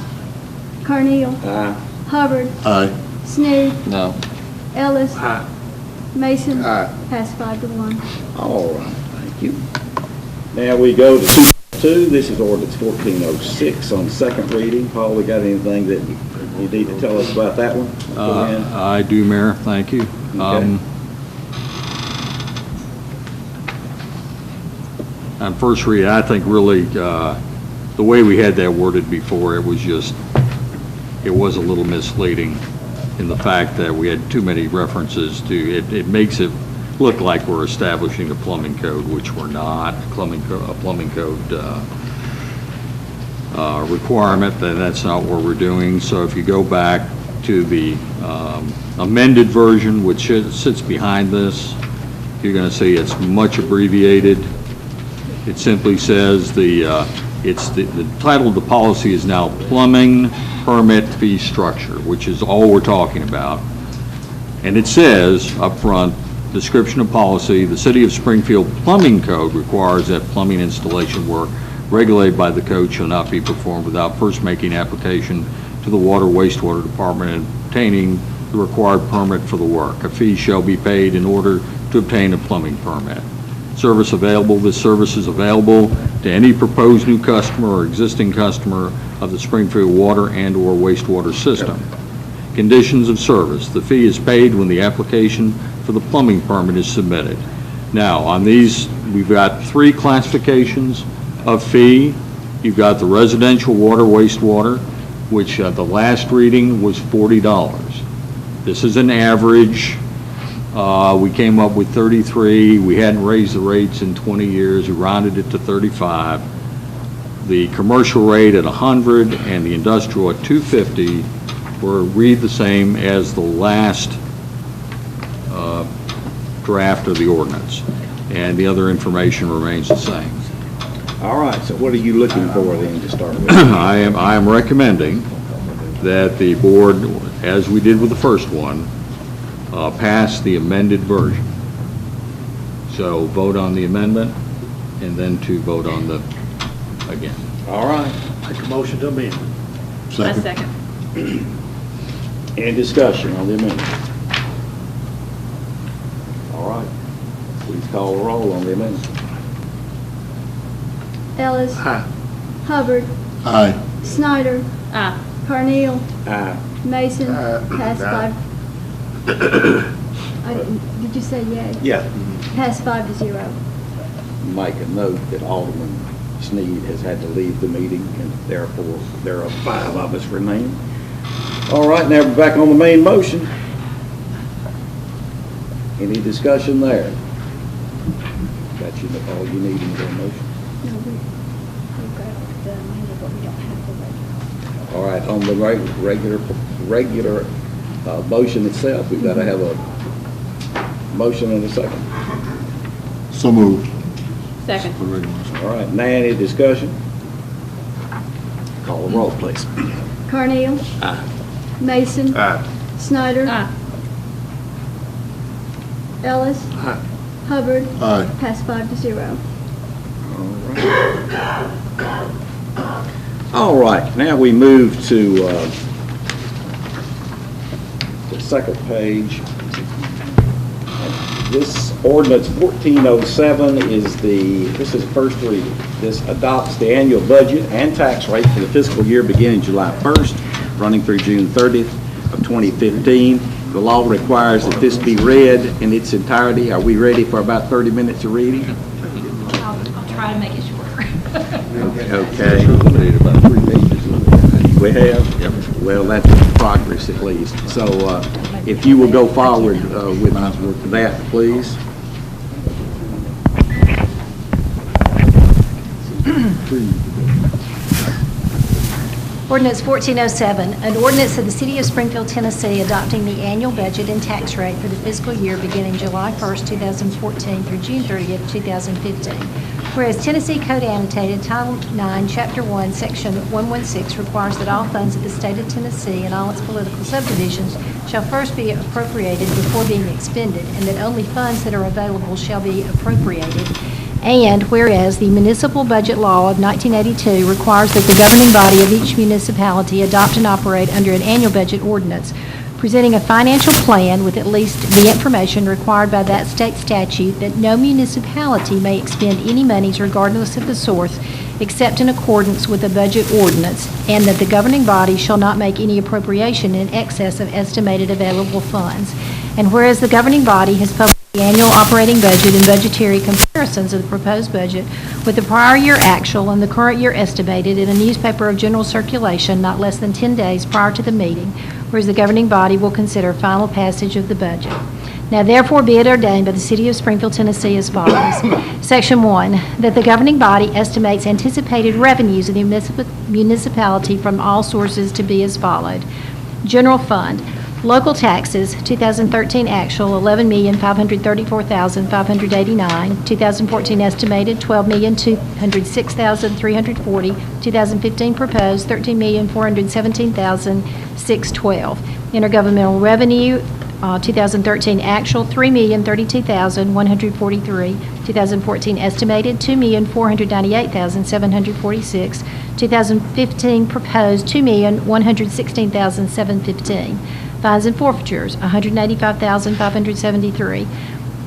Carneal. Aye. Hubbard. Aye. Sneed. No. Ellis. Aye. Mason. Aye. Passed 5-1. All right, thank you. Now we go to 2. This is ordinance 1406 on second reading. Paul, we got anything that you need to tell us about that one? Go ahead. I do, Mayor, thank you. Okay. On first read, I think really, the way we had that worded before, it was a little misleading in the fact that we had too many references to, it makes it look like we're establishing a plumbing code, which we're not, a plumbing code requirement, then that's not what we're doing. So if you go back to the amended version, which sits behind this, you're going to see it's much abbreviated. It simply says the title of the policy is now Plumbing Permit Fee Structure, which is all we're talking about. And it says up front, description of policy, the City of Springfield Plumbing Code requires that plumbing installation work regulated by the code shall not be performed without first making application to the Water Wastewater Department and obtaining the required permit for the work. A fee shall be paid in order to obtain a plumbing permit. Service available. This service is available to any proposed new customer or existing customer of the Springfield water and/or wastewater system. Conditions of service. The fee is paid when the application for the plumbing permit is submitted. Now, on these, we've got 3 classifications of fee. You've got the residential water, wastewater, which the last reading was $40. This is an average. We came up with 33. We hadn't raised the rates in 20 years. We rounded it to 35. The commercial rate at 100 and the industrial at 250 read the same as the last draft of the ordinance, and the other information remains the same. All right, so what are you looking for then to start with? I am recommending that the board, as we did with the first one, pass the amended version. So vote on the amendment, and then to vote on the, again. All right. Make a motion to amend. I second. Any discussion on the amendment? All right. Please call the roll on the amendment. Ellis. Aye. Hubbard. Aye. Snyder. Aye. Carneal. Aye. Mason. Passed 5. Did you say yay? Yeah. Passed 5-0. Make a note that Alderman Sneed has had to leave the meeting, and therefore there are 5 of us remaining. All right, now we're back on the main motion. Any discussion there? Got you all you need in the motion? No, we've got the amendment, but we don't have the regular. All right, on the regular motion itself, we've got to have a motion and a second. So moved. Second. For regular motion. All right, now any discussion? Call the roll, please. Carnell. Aye. Mason. Aye. Snyder. Aye. Ellis. Aye. Hubbard. Aye. Pass 5-0. All right, now we move to the second page. This ordinance 1407 is this is first reading. This adopts the annual budget and tax rate for the fiscal year beginning July 1st, running through June 30th of 2015. The law requires that this be read in its entirety. Are we ready for about 30 minutes of reading? I'll try to make it shorter. Okay. Eliminated about 3 pages of it. We have? Yep. Well, that's progress at least. So if you will go forward with that, please. Ordinance 1407, an ordinance of the City of Springfield, Tennessee, adopting the annual budget and tax rate for the fiscal year beginning July 1st, 2014 through June 30th, 2015. Whereas Tennessee Code Annotated Title 9, Chapter 1, Section 116 requires that all funds of the state of Tennessee and all its political subdivisions shall first be appropriated before being expended, and that only funds that are available shall be appropriated. And whereas the municipal budget law of 1982 requires that the governing body of each municipality adopt and operate under an annual budget ordinance, presenting a financial plan with at least the information required by that state statute, that no municipality may expend any monies regardless of the source except in accordance with the budget ordinance, and that the governing body shall not make any appropriation in excess of estimated available funds. And whereas the governing body has published the annual operating budget and budgetary comparisons of the proposed budget with the prior year actual and the current year estimated in a newspaper of general circulation not less than 10 days prior to the meeting, whereas the governing body will consider final passage of the budget. Now therefore be it ordained by the City of Springfield, Tennessee as follows. Section 1, that the governing body estimates anticipated revenues of the municipality from all sources to be as followed. General Fund. Local taxes, 2013 actual, $11,534,589. 2014 estimated, $12,206,340. 2015 proposed, $13,417,612. Intergovernmental revenue, 2013 actual, $3,032,143. 2014 estimated, $2,498,746. 2015 proposed, $2,116,715. Fines and forfeitures, $185,573.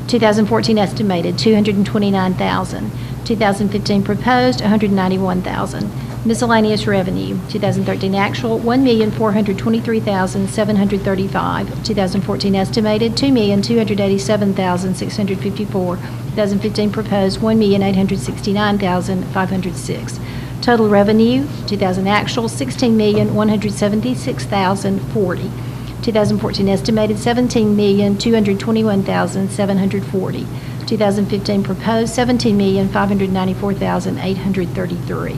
2014 estimated, $229,000. 2015 proposed, $191,000. Miscellaneous revenue, 2013 actual, $1,423,735. 2014 estimated, $2,287,654. 2015 proposed, $1,869,506. Total revenue, 2000 actual, $16,176,040. 2014 estimated, $17,221,740. 2015 proposed, $17,594,833.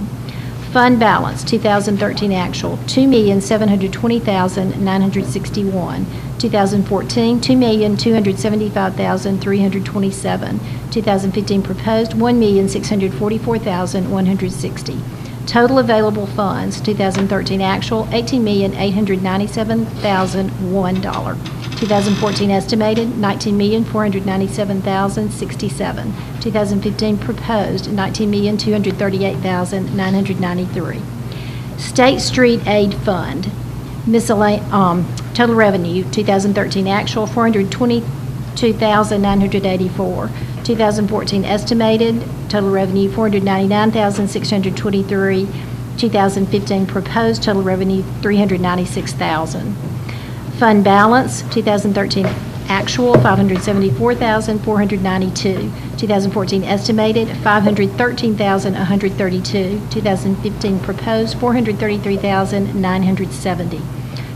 Fund balance, 2013 actual, $2,720,961. 2014, $2,275,327. 2015 proposed, $1,644,160. Total available funds, 2013 actual, $18,897,001. 2014 estimated, $19,497,067. 2015 proposed, $19,238,993. State Street Aid Fund, total revenue, 2013 actual, $422,984. 2014 estimated, total revenue, $499,623. 2015 proposed, total revenue, $396,000. Fund balance, 2013 actual, $574,492. 2014 estimated, $513,132. 2015 proposed, $433,970.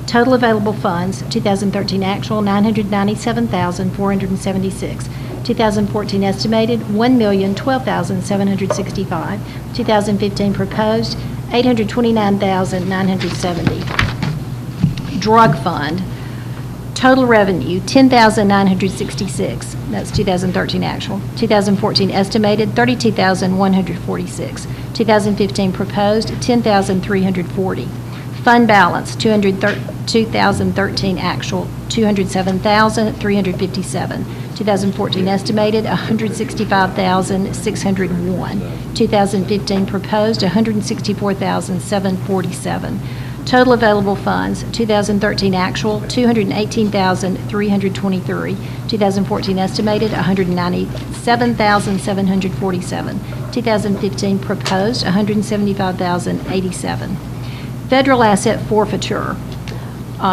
Total available funds, 2013 actual, $997,476. 2014 estimated, $1,012,765. 2015 proposed, $829,970. Drug Fund, Total revenue, $10,966. That's 2013 actual. 2014 estimated, $32,146. 2015 proposed, $10,340. Fund balance, 2013 actual, $207,357. 2014 estimated, $165,601. 2015 proposed, $164,747. Total available funds, 2013 actual, $218,323. 2014 estimated, $197,747. 2015 proposed, $175,087. Federal asset forfeiture,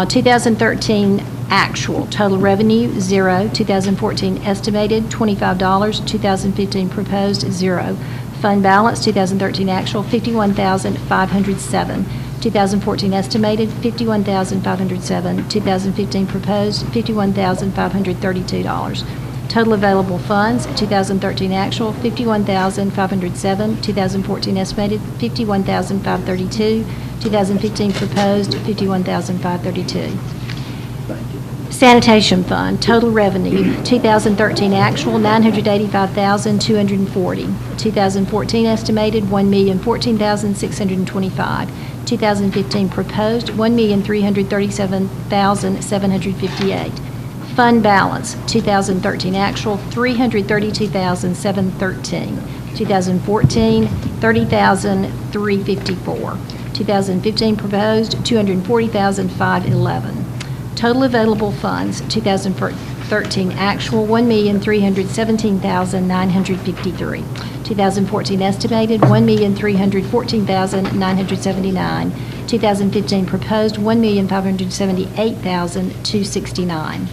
2013 actual, total revenue, 0. 2014 estimated, $25. 2015 proposed, 0. Fund balance, 2013 actual, $51,507. 2014 estimated, $51,507. 2015 proposed, $51,532. Total available funds, 2013 actual, $51,507. 2014 estimated, $51,532. 2015 proposed, $51,532. Sanitation fund, total revenue, 2013 actual, $985,240. 2014 estimated, $1,014,625. 2015 proposed, $1,337,758. Fund balance, 2013 actual, $332,713. 2014, $30,354. 2015 proposed, $240,511. Total available funds, 2013 actual, $1,317,953. 2014 estimated, $1,314,979. 2015 proposed, $1,578,269.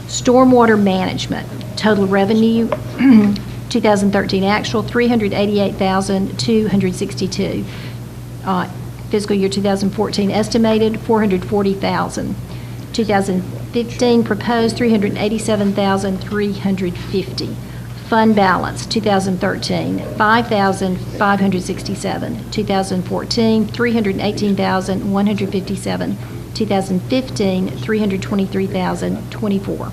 Stormwater management, total revenue, 2013 actual, $388,262. Fiscal year 2014 estimated, $440,000. 2015 proposed, $387,350. Fund balance, 2013, $5,567. 2014, $318,157. 2015, $323,024.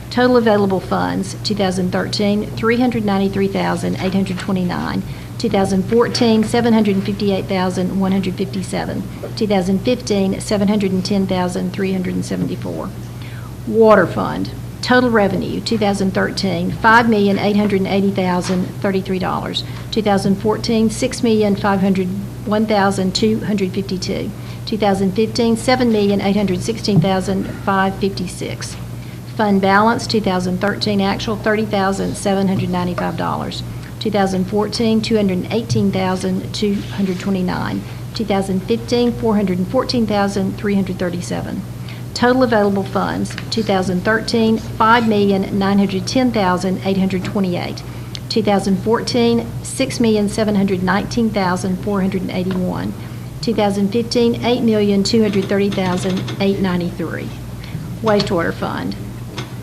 Total available funds, 2013, $393,829. 2014, $758,157. 2015, $710,374. Water fund, total revenue, 2013, $5,880,033. 2014, $6,501,252. 2015, $7,816,556. Fund balance, 2013 actual, $30,795. 2014, $218,229. 2015, $414,337. Total available funds, 2013, $5,910,828. 2014, $6,719,481. 2015, $8,230,893. Wastewater fund.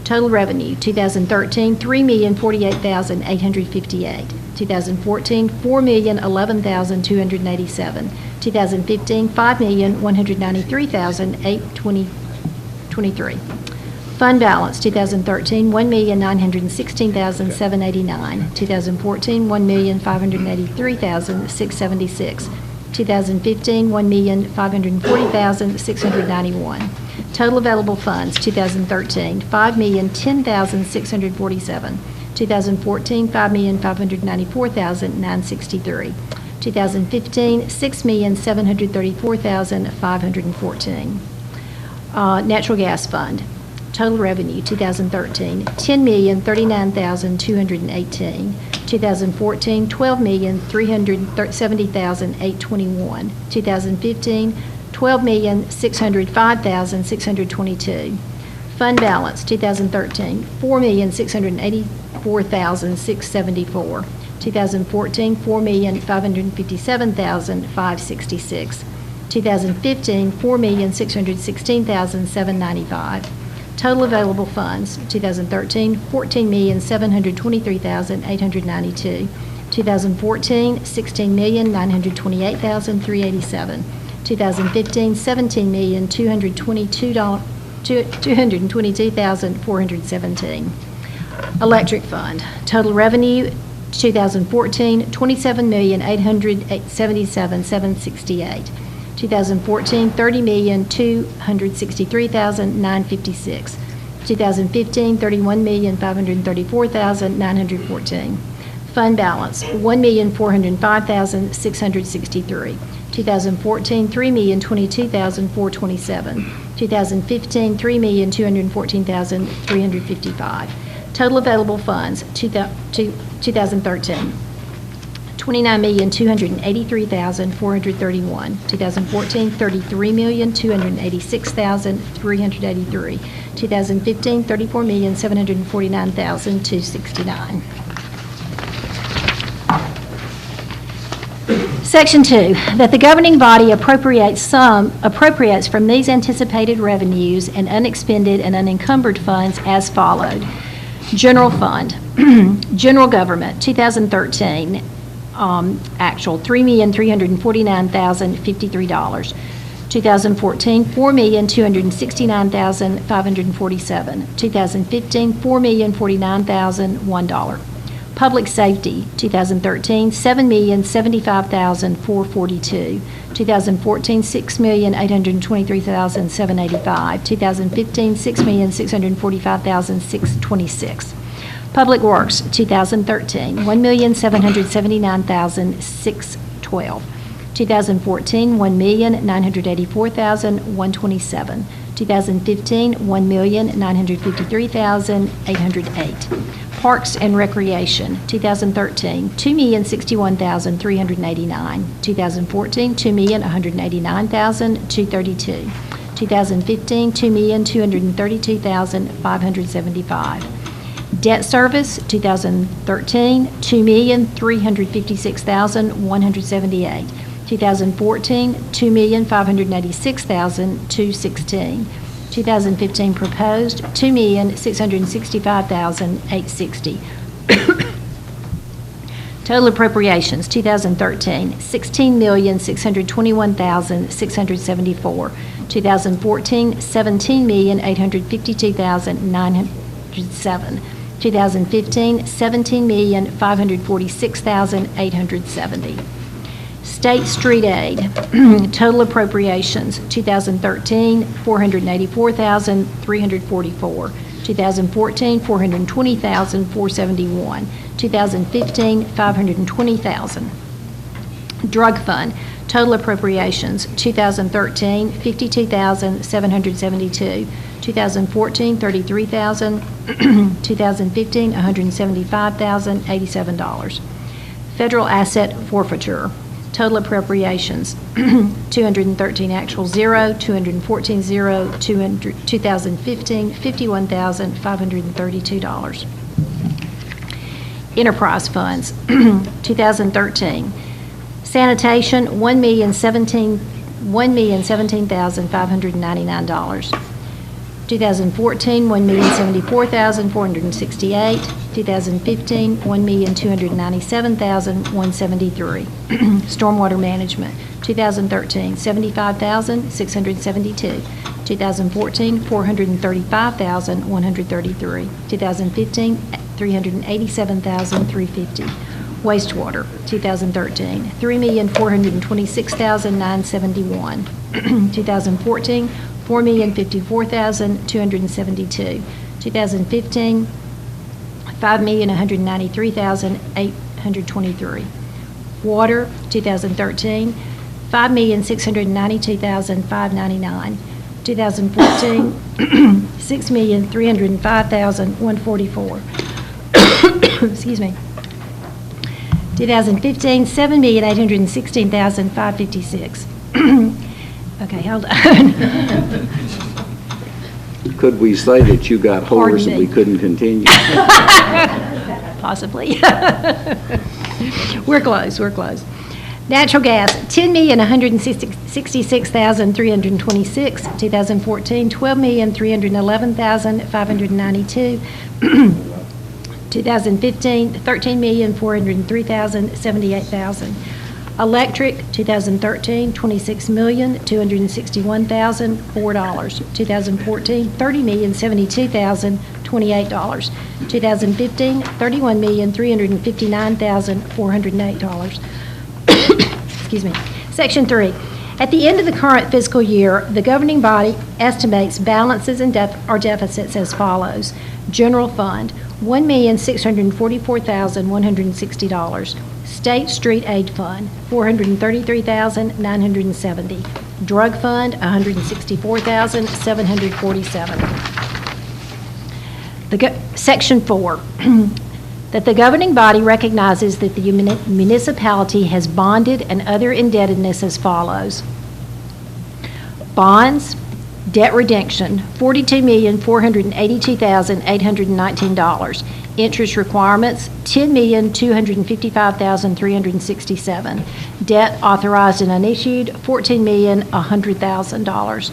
Total revenue, 2013, $3,048,858. 2014, $4,011,287. 2015, $5,193,823. Fund balance, 2013, $1,916,789. 2014, $1,583,676. 2015, $1,540,691. Total available funds, 2013, $5,010,647. 2014, $5,594,963. 2015, $6,734,514. Natural gas fund. Total revenue, 2013, $10,039,218. 2014, $12,370,821. 2015, $12,605,622. Fund balance, 2013, $4,684,674. 2014, $4,557,566. 2015, $4,616,795. Total available funds, 2013, $14,723,892. 2014, $16,928,387. 2015, $17,222,000. $222,417. Electric fund, total revenue 2014, $27,877,768. 2014, $30,263,956. 2015, $31,534,914. Fund balance, $1,405,663. 2014, $3,022,427. 2015, $3,214,355. Total available funds, 2013, $29,283,431. 2014, $33,286,383. 2015, $34,749,269. Section 2, that the governing body appropriates from these anticipated revenues and unexpended and unencumbered funds as followed. General fund, general government, 2013, actual, $3,349,053. 2014, $4,269,547. 2015, $4,049,001. Public safety, 2013, $7,075,442. 2014, $6,823,785. 2015, $6,645,626. Public works, 2013, $1,779,612. 2014, $1,984,127. 2015, $1,953,808. Parks and Recreation, 2013, $2,061,389. 2014, $2,189,232. 2015, $2,232,575. Debt service, 2013, $2,356,178. 2014, $2,586,216. 2015 proposed, $2,665,860. Total appropriations, 2013, $16,621,674. 2014, $17,852,907. 2015, $17,546,870. State street aid, total appropriations, 2013, $484,344. 2014, $420,471. 2015, $520,000. Drug fund, total appropriations, 2013, $52,772. 2014, $33,000. 2015, $175,087. Federal asset forfeiture, total appropriations, 213 actual, 0, 214 0, 2015, $51,532. Enterprise funds, 2013. Sanitation, $1,017,599. 2014, $1,074,468. 2015, $1,297,173. Stormwater management, 2013, $75,672. 2014, $435,133. 2015, $387,350. Wastewater, 2013, $3,426,971. 2014, $4,054,272. 2015, $5,193,823. Water, 2013, $5,692,599. 2014, $6,305,144. Excuse me. 2015, $7,816,556. Okay, hold on. Could we say that you got hoarse and we couldn't continue? Possibly. We're close, we're close. Natural gas, $10,166,326. 2014, $12,311,592. 2015, $13,403,078. Electric, 2013, $26,261,004. 2014, $30,072,028. 2015, $31,359,408. Excuse me. Section 3. At the end of the current fiscal year, the governing body estimates balances and or deficits as follows. General Fund, $1,644,160. State Street Aid Fund, $433,970. Drug Fund, $164,747. Section 4, that the governing body recognizes that the municipality has bonded and other indebtedness as follows. Bonds, debt redemption, $42,482,819. Interest requirements, $10,255,367. Debt authorized and unissued, $14,100,000.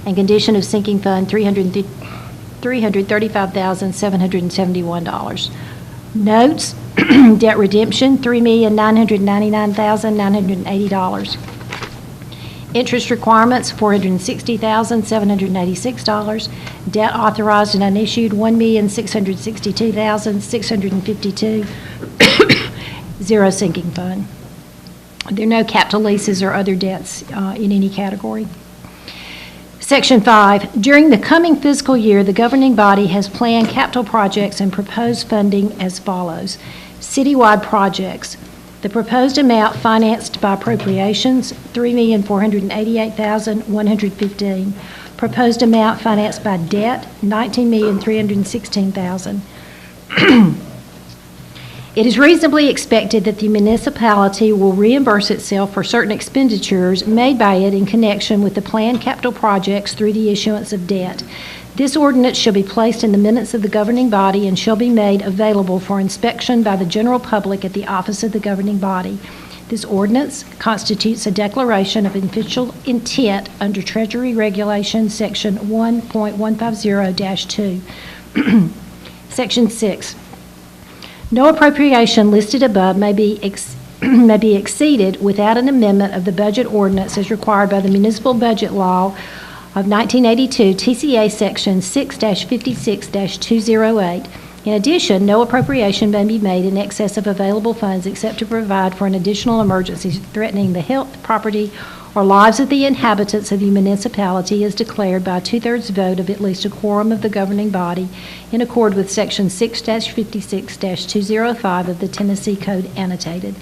And condition of sinking fund, $335,771. Notes, debt redemption, $3,999,980. Interest requirements, $460,786. Debt authorized and unissued, $1,662,652. Zero sinking fund. There are no capital leases or other debts in any category. Section 5, during the coming fiscal year, the governing body has planned capital projects and proposed funding as follows. Citywide projects. The proposed amount financed by appropriations, $3,488,115. Proposed amount financed by debt, $19,316,000. It is reasonably expected that the municipality will reimburse itself for certain expenditures made by it in connection with the planned capital projects through the issuance of debt. This ordinance shall be placed in the minutes of the governing body and shall be made available for inspection by the general public at the office of the governing body. This ordinance constitutes a declaration of official intent under Treasury Regulation Section 1.150-2. Section 6. No appropriation listed above may be exceeded without an amendment of the budget ordinance as required by the Municipal Budget Law of 1982, TCA Section 6-56-208. In addition, no appropriation may be made in excess of available funds except to provide for an additional emergency threatening the health, property, or lives of the inhabitants of the municipality as declared by a two-thirds vote of at least a quorum of the governing body in accord with Section 6-56-205 of the Tennessee Code annotated.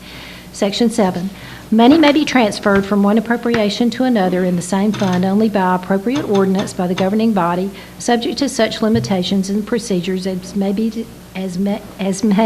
Section 7. Money may be transferred from one appropriation to another in the same fund only by appropriate ordinance by the governing body, subject to such limitations and procedures as may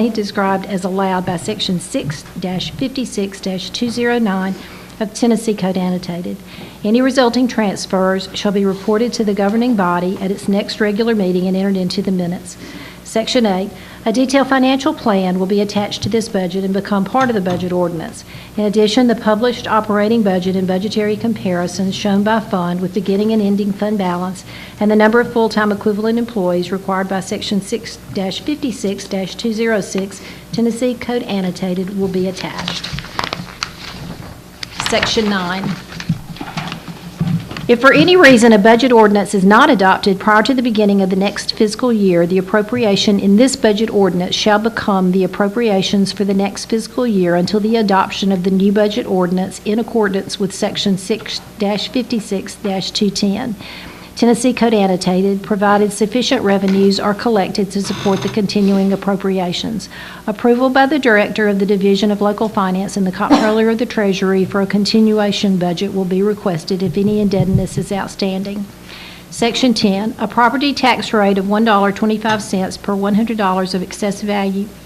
described as allowed by Section 6-56-209 of Tennessee Code annotated. Any resulting transfers shall be reported to the governing body at its next regular meeting and entered into the minutes. Section 8. A detailed financial plan will be attached to this budget and become part of the budget ordinance. In addition, the published operating budget and budgetary comparisons shown by fund with beginning and ending fund balance and the number of full-time equivalent employees required by Section 6-56-206 Tennessee Code annotated will be attached. Section 9. If for any reason a budget ordinance is not adopted prior to the beginning of the next fiscal year, the appropriation in this budget ordinance shall become the appropriations for the next fiscal year until the adoption of the new budget ordinance in accordance with Section 6-56-210. Tennessee Code annotated, provided sufficient revenues are collected to support the continuing appropriations. Approval by the Director of the Division of Local Finance and the Comptroller of the Treasury for a continuation budget will be requested if any indebtedness is outstanding. Section 10, a property tax rate of $1.25 per $100 of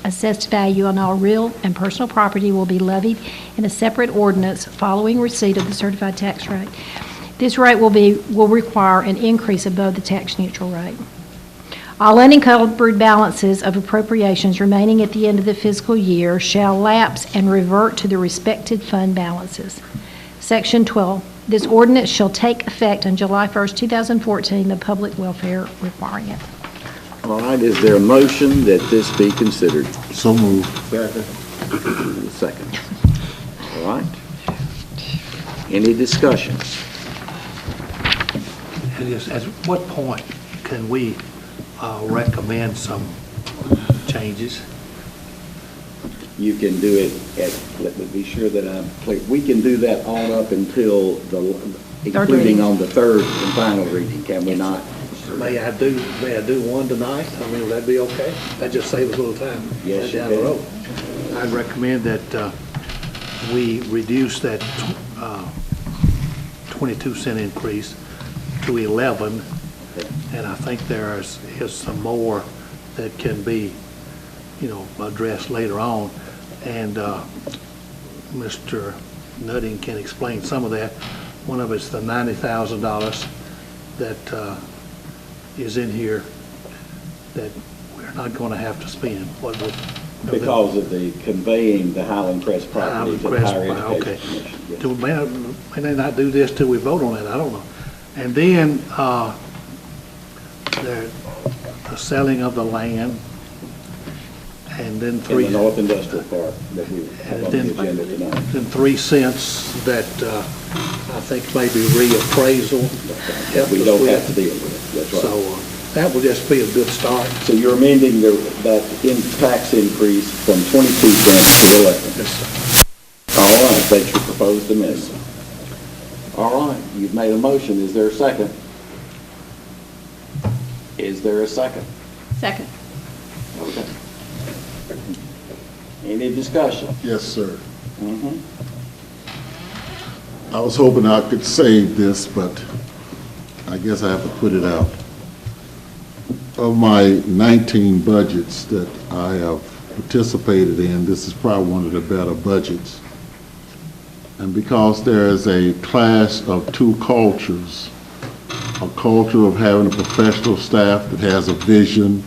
assessed value on all real and personal property will be levied in a separate ordinance following receipt of the certified tax rate. This rate will require an increase above the tax neutral rate. All unencumbered balances of appropriations remaining at the end of the fiscal year shall lapse and revert to the respective fund balances. Section 12. This ordinance shall take effect on July 1st, 2014, the public welfare requiring it. All right, is there a motion that this be considered? So moved. Second. Second. All right. Any discussion? At what point can we recommend some changes? You can do it let me be sure that I'm clear. We can do that on up until including reading. on the third and final reading, can we not? May I do one tonight? I mean, would that be okay? That just saves a little time. Yes, down you the can. road. I'd recommend that we reduce that 22-cent increase to 11, and I think there is some more that can be, addressed later on, and Mr. Nutting can explain some of that. One of it's the $90,000 that is in here that we're not going to have to spend. Because of the conveying the Highland Crest property to the Higher Education Okay. Commission. Yes. Do we may not do this till we vote on it, I don't know. And then the selling of the land, and then In the North Industrial Park that we have on the then agenda tonight. then 3 cents that I think maybe reappraisal. helped We us don't with. have to deal with it, that's right. So that would just be a good start. So you're amending that tax increase from 22 cents to 11? Yes, sir. All right, that's your proposed amendment. All right, you've made a motion. Is there a second? Is there a second? Second. Okay. Any discussion? Yes, sir. Mm-hmm. I was hoping I could save this, but I guess I have to put it out. Of my 19 budgets that I have participated in, this is probably one of the better budgets. And because there is a clash of two cultures, a culture of having a professional staff that has a vision,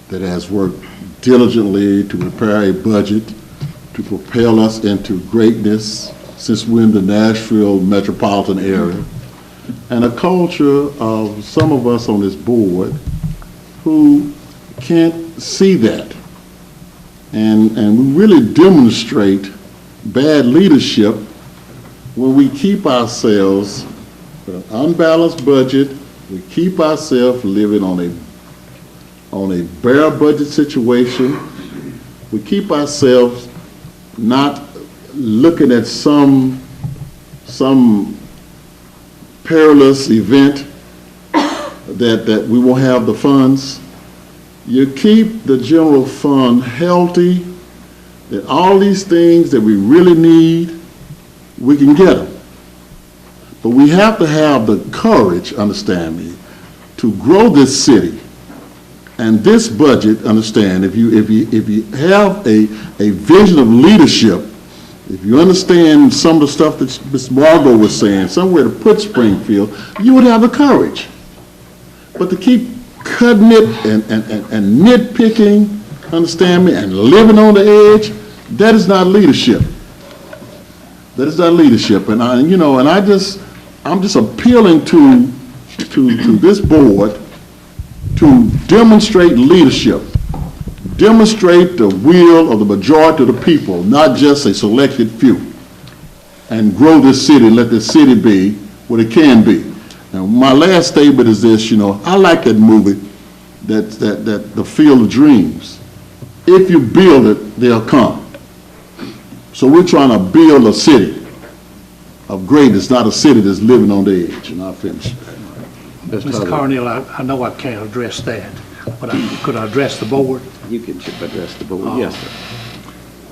that has worked diligently to prepare a budget to propel us into greatness since we're in the Nashville metropolitan area, and a culture of some of us on this board who can't see that. And we really demonstrate bad leadership when we keep ourselves with an unbalanced budget, we keep ourselves living on a bare budget situation, we keep ourselves not looking at some perilous event that we won't have the funds. You keep the general fund healthy, that all these things that we really need, we can get them. But we have to have the courage, understand me, to grow this city. And this budget, understand, if you have a vision of leadership, if you understand some of the stuff that Ms. Margot was saying, somewhere to put Springfield, you would have the courage. But to keep cutting it and nitpicking, understand me, and living on the edge, that is not leadership. That is not leadership. And I'm just appealing to this board to demonstrate leadership, demonstrate the will of the majority of the people, not just a selected few, and grow this city and let this city be what it can be. Now, my last statement is this, I like that movie, that The Field of Dreams. If you build it, they'll come. So we're trying to build a city of greatness, not a city that's living on the edge. And I'll finish. Mr. Carnell, I know I can't address that, but could I address the board? You can address the board, yes, sir.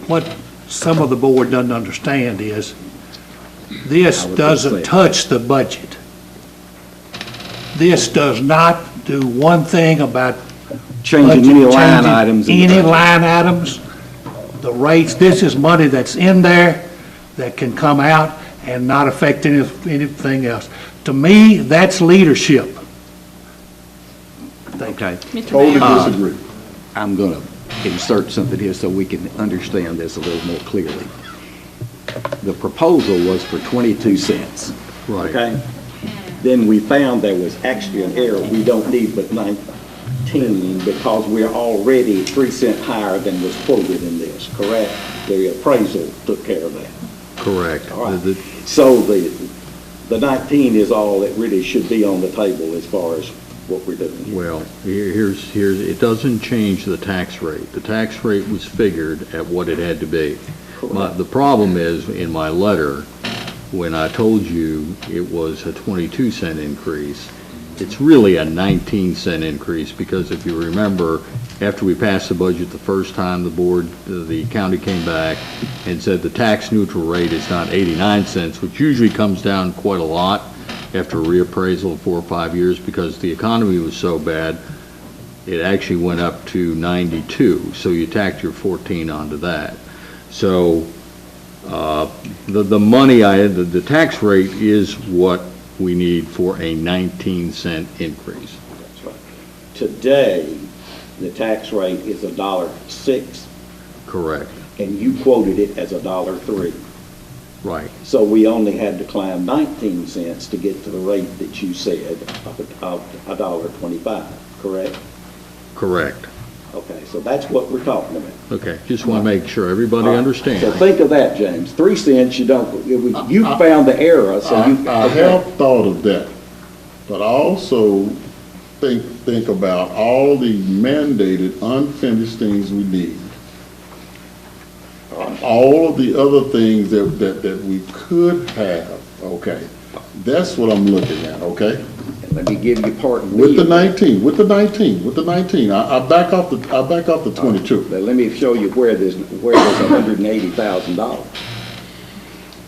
What some of the board doesn't understand is this doesn't touch the budget. This does not do one thing about Changing any line items. Any line items, the rates, this is money that's in there that can come out and not affect anything else. To me, that's leadership. Okay. Totally disagree. I'm going to insert something here so we can understand this a little more clearly. The proposal was for 22 cents. Right. Okay? Then we found there was actually an error. We don't need but 19 because we're already 3 cents higher than was quoted in this, correct? The appraisal took care of that. Correct. All right. So the 19 is all that really should be on the table as far as what we're doing here. Well, here's, it doesn't change the tax rate. The tax rate was figured at what it had to be. The problem is, in my letter, when I told you it was a 22-cent increase, it's really a 19-cent increase, because if you remember, after we passed the budget the first time, the county came back and said the tax neutral rate is not 89 cents, which usually comes down quite a lot after a reappraisal of 4 or 5 years, because the economy was so bad, it actually went up to 92. So you tacked your 14 onto that. So the money the tax rate is what we need for a 19-cent increase. That's right. Today, the tax rate is $1.06. Correct. And you quoted it as $1.03. Right. So we only had to climb 19 cents to get to the rate that you said of $1.25, correct? Correct. Okay, so that's what we're talking about. Okay, just want to make sure everybody understands. So think of that, James. 3 cents, you found the error, so I have thought of that, but I also think about all the mandated unfinished things we need. All of the other things that we could have, okay? That's what I'm looking at, okay? And let me give you part B. With the 19, I back off the 22. But let me show you where there's $180,000.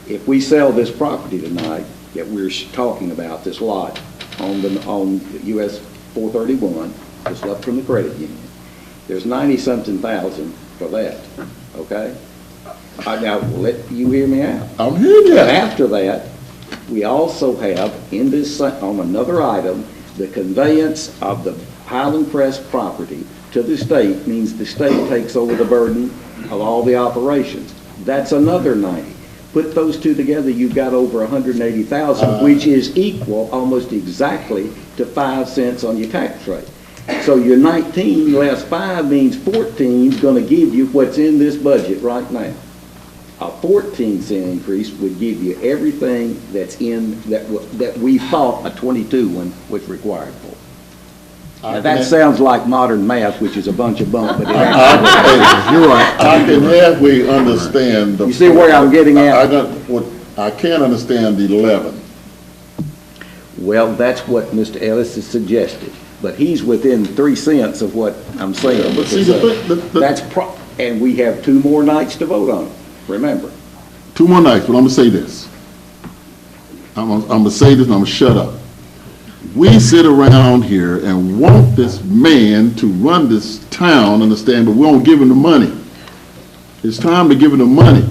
If we sell this property tonight that we're talking about, this lot on US 431, just up from the credit union, there's 90-something thousand for that, okay? Now, let you hear me out. I'm hearing you. After that, we also have in this, on another item, the conveyance of the Highland Crest property to the state means the state takes over the burden of all the operations. That's another 90. Put those two together, you've got over 180,000, which is equal almost exactly to 5 cents on your tax rate. So your 19 less 5 means 14 is going to give you what's in this budget right now. A 14-cent increase would give you everything that's in that we thought a 22 one was required for. Now that sounds like modern math, which is a bunch of bunk, but it actually you're right. I can halfway understand. You see where I'm getting at? I can't understand the 11. Well, that's what Mr. Ellis has suggested, but he's within 3 cents of what I'm saying. But see, and we have 2 more nights to vote on it. Remember. 2 more nights, but I'm gonna say this. I'm gonna say this and I'm gonna shut up. We sit around here and want this man to run this town, understand, but we don't give him the money. It's time to give him the money.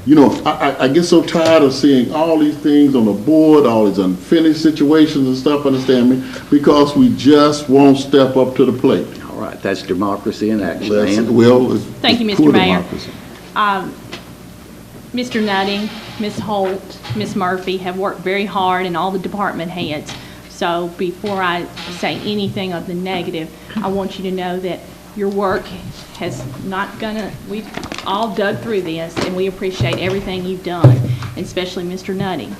You know, I get so tired of seeing all these things on the board, all these unfinished situations and stuff, understand me, because we just won't step up to the plate. All right, that's democracy in action. Thank you, Mr. Mayor. Mr. Nutting, Ms. Holt, Ms. Murphy have worked very hard, and all the department heads. So before I say anything of the negative, I want you to know that your work has not gonna, we've all dug through this, and we appreciate everything you've done, especially Mr. Nutting.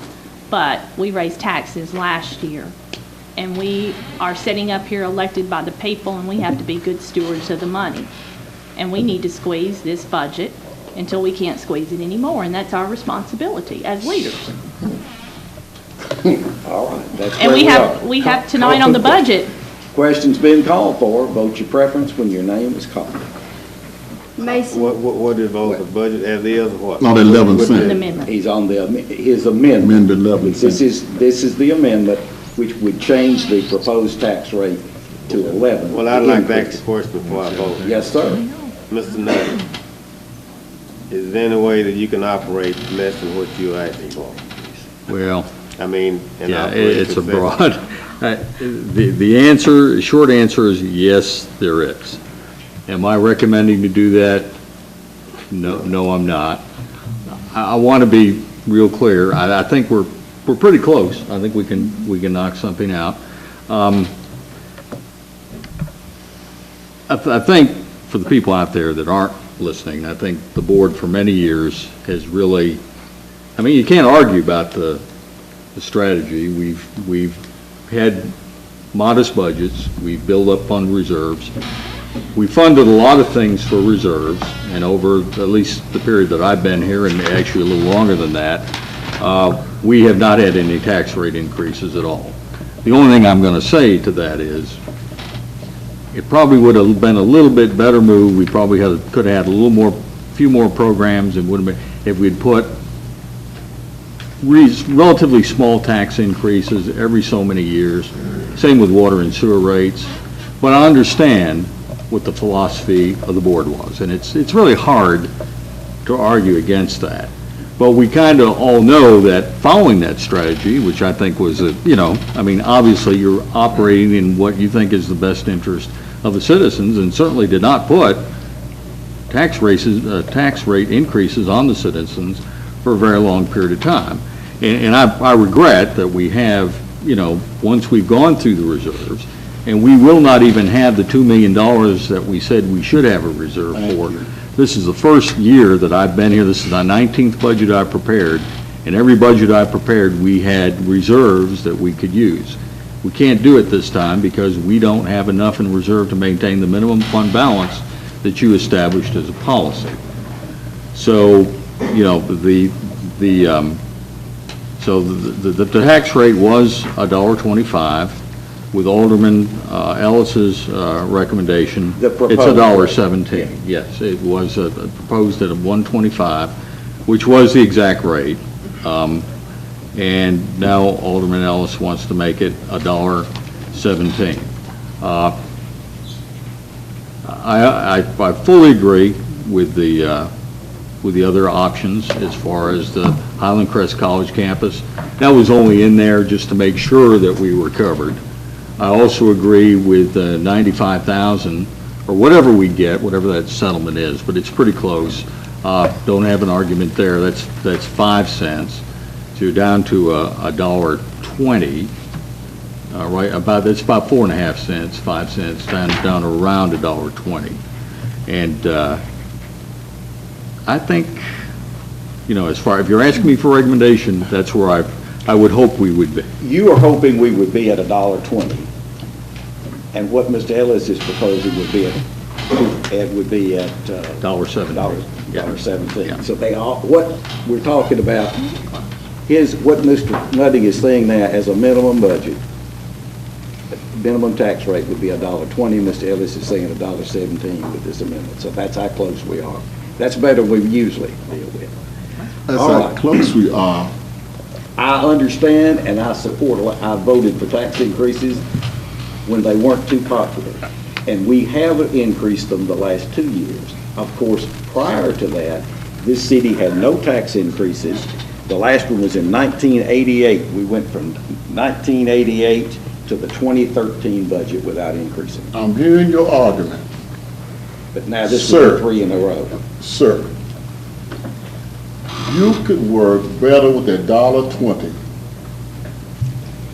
But we raised taxes last year, and we are sitting up here elected by the people, and we have to be good stewards of the money. And we need to squeeze this budget until we can't squeeze it anymore, and that's our responsibility as leaders. All right. That's and we have tonight on the budget. Question's been called for. Vote your preference when your name is called. Mason. What is the budget as is or what? Not 11 An cents. amendment. He's on his amendment. Amended 11 cents. This is the amendment which would change the proposed tax rate to 11. Well, I'd like to ask a question before I vote. Yes, sir. Mr. Nutt, is there any way that you can operate less than what you're asking for? Well, I mean, yeah, it's a broad. The short answer is yes, there is. Am I recommending to do that? No, I'm not. I want to be real clear. I think we're pretty close. I think we can knock something out. I think for the people out there that aren't listening, I think the board for many years has really I mean, you can't argue about the strategy. We've had modest budgets. We've built up fund reserves. We funded a lot of things for reserves, and over at least the period that I've been here, and actually a little longer than that, we have not had any tax rate increases at all. The only thing I'm going to say to that is, it probably would have been a little bit better move. We probably could have had a few more programs, and would have been, if we'd put relatively small tax increases every so many years. Same with water and sewer rates. But I understand what the philosophy of the board was, and it's really hard to argue against that. But we kind of all know that following that strategy, which I think was obviously you're operating in what you think is the best interest of the citizens, and certainly did not put tax rate increases on the citizens for a very long period of time. And I regret that we have, once we've gone through the reserves, and we will not even have the $2 million that we said we should have a reserve for. This is the first year that I've been here. This is our 19th budget I prepared, and every budget I prepared, we had reserves that we could use. We can't do it this time because we don't have enough in reserve to maintain the minimum fund balance that you established as a policy. So, the tax rate was $1.25. With Alderman Ellis's recommendation, it's $1.17. Yes, it was proposed at $1.25, which was the exact rate. And now Alderman Ellis wants to make it $1.17. I fully agree with the other options as far as the Highland Crest College campus. That was only in there just to make sure that we were covered. I also agree with $95,000 or whatever we get, whatever that settlement is, but it's pretty close. Don't have an argument there. That's 5 cents. So you're down to $1.20. Right, that's about 4.5 cents, 5 cents, down to around $1.20. And I think, as far if you're asking me for a recommendation, that's where I would hope we would be. You are hoping we would be at $1.20, and what Mr. Ellis is proposing would be at $1.17. Yeah. So what we're talking about is what Mr. Nutting is saying now as a minimum budget. Minimum tax rate would be $1.20. Mr. Ellis is saying $1.17 with this amendment. So that's how close we are. That's better than we usually deal with. That's how close we are. I understand and I support. I voted for tax increases when they weren't too popular, and we have increased them the last 2 years. Of course, prior to that, this city had no tax increases. The last one was in 1988. We went from 1988 to the 2013 budget without increasing. I'm hearing your argument. But now this is 3 in a row. Sir, you could work better with $1.20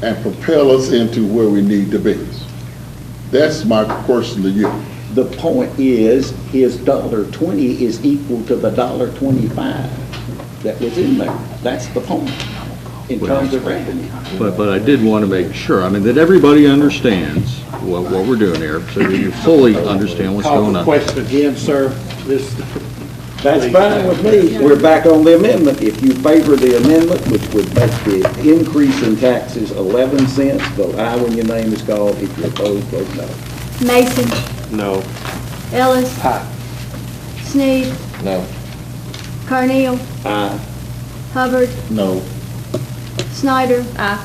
and propel us into where we need to be. That's my question to you. The point is, his $1.20 is equal to the $1.25 that was in there. That's the point in terms of revenue. But I did want to make sure, that everybody understands what we're doing here, so you fully understand what's going on. Call the question again, sir. That's fine with me. We're back on the amendment. If you favor the amendment, which would make the increase in taxes 11 cents, vote aye when your name is called. If you're opposed, vote no. Mason, No. Ellis. Aye. Sneed, No. Carneal, Aye. Hubbard, No. Snyder. Aye.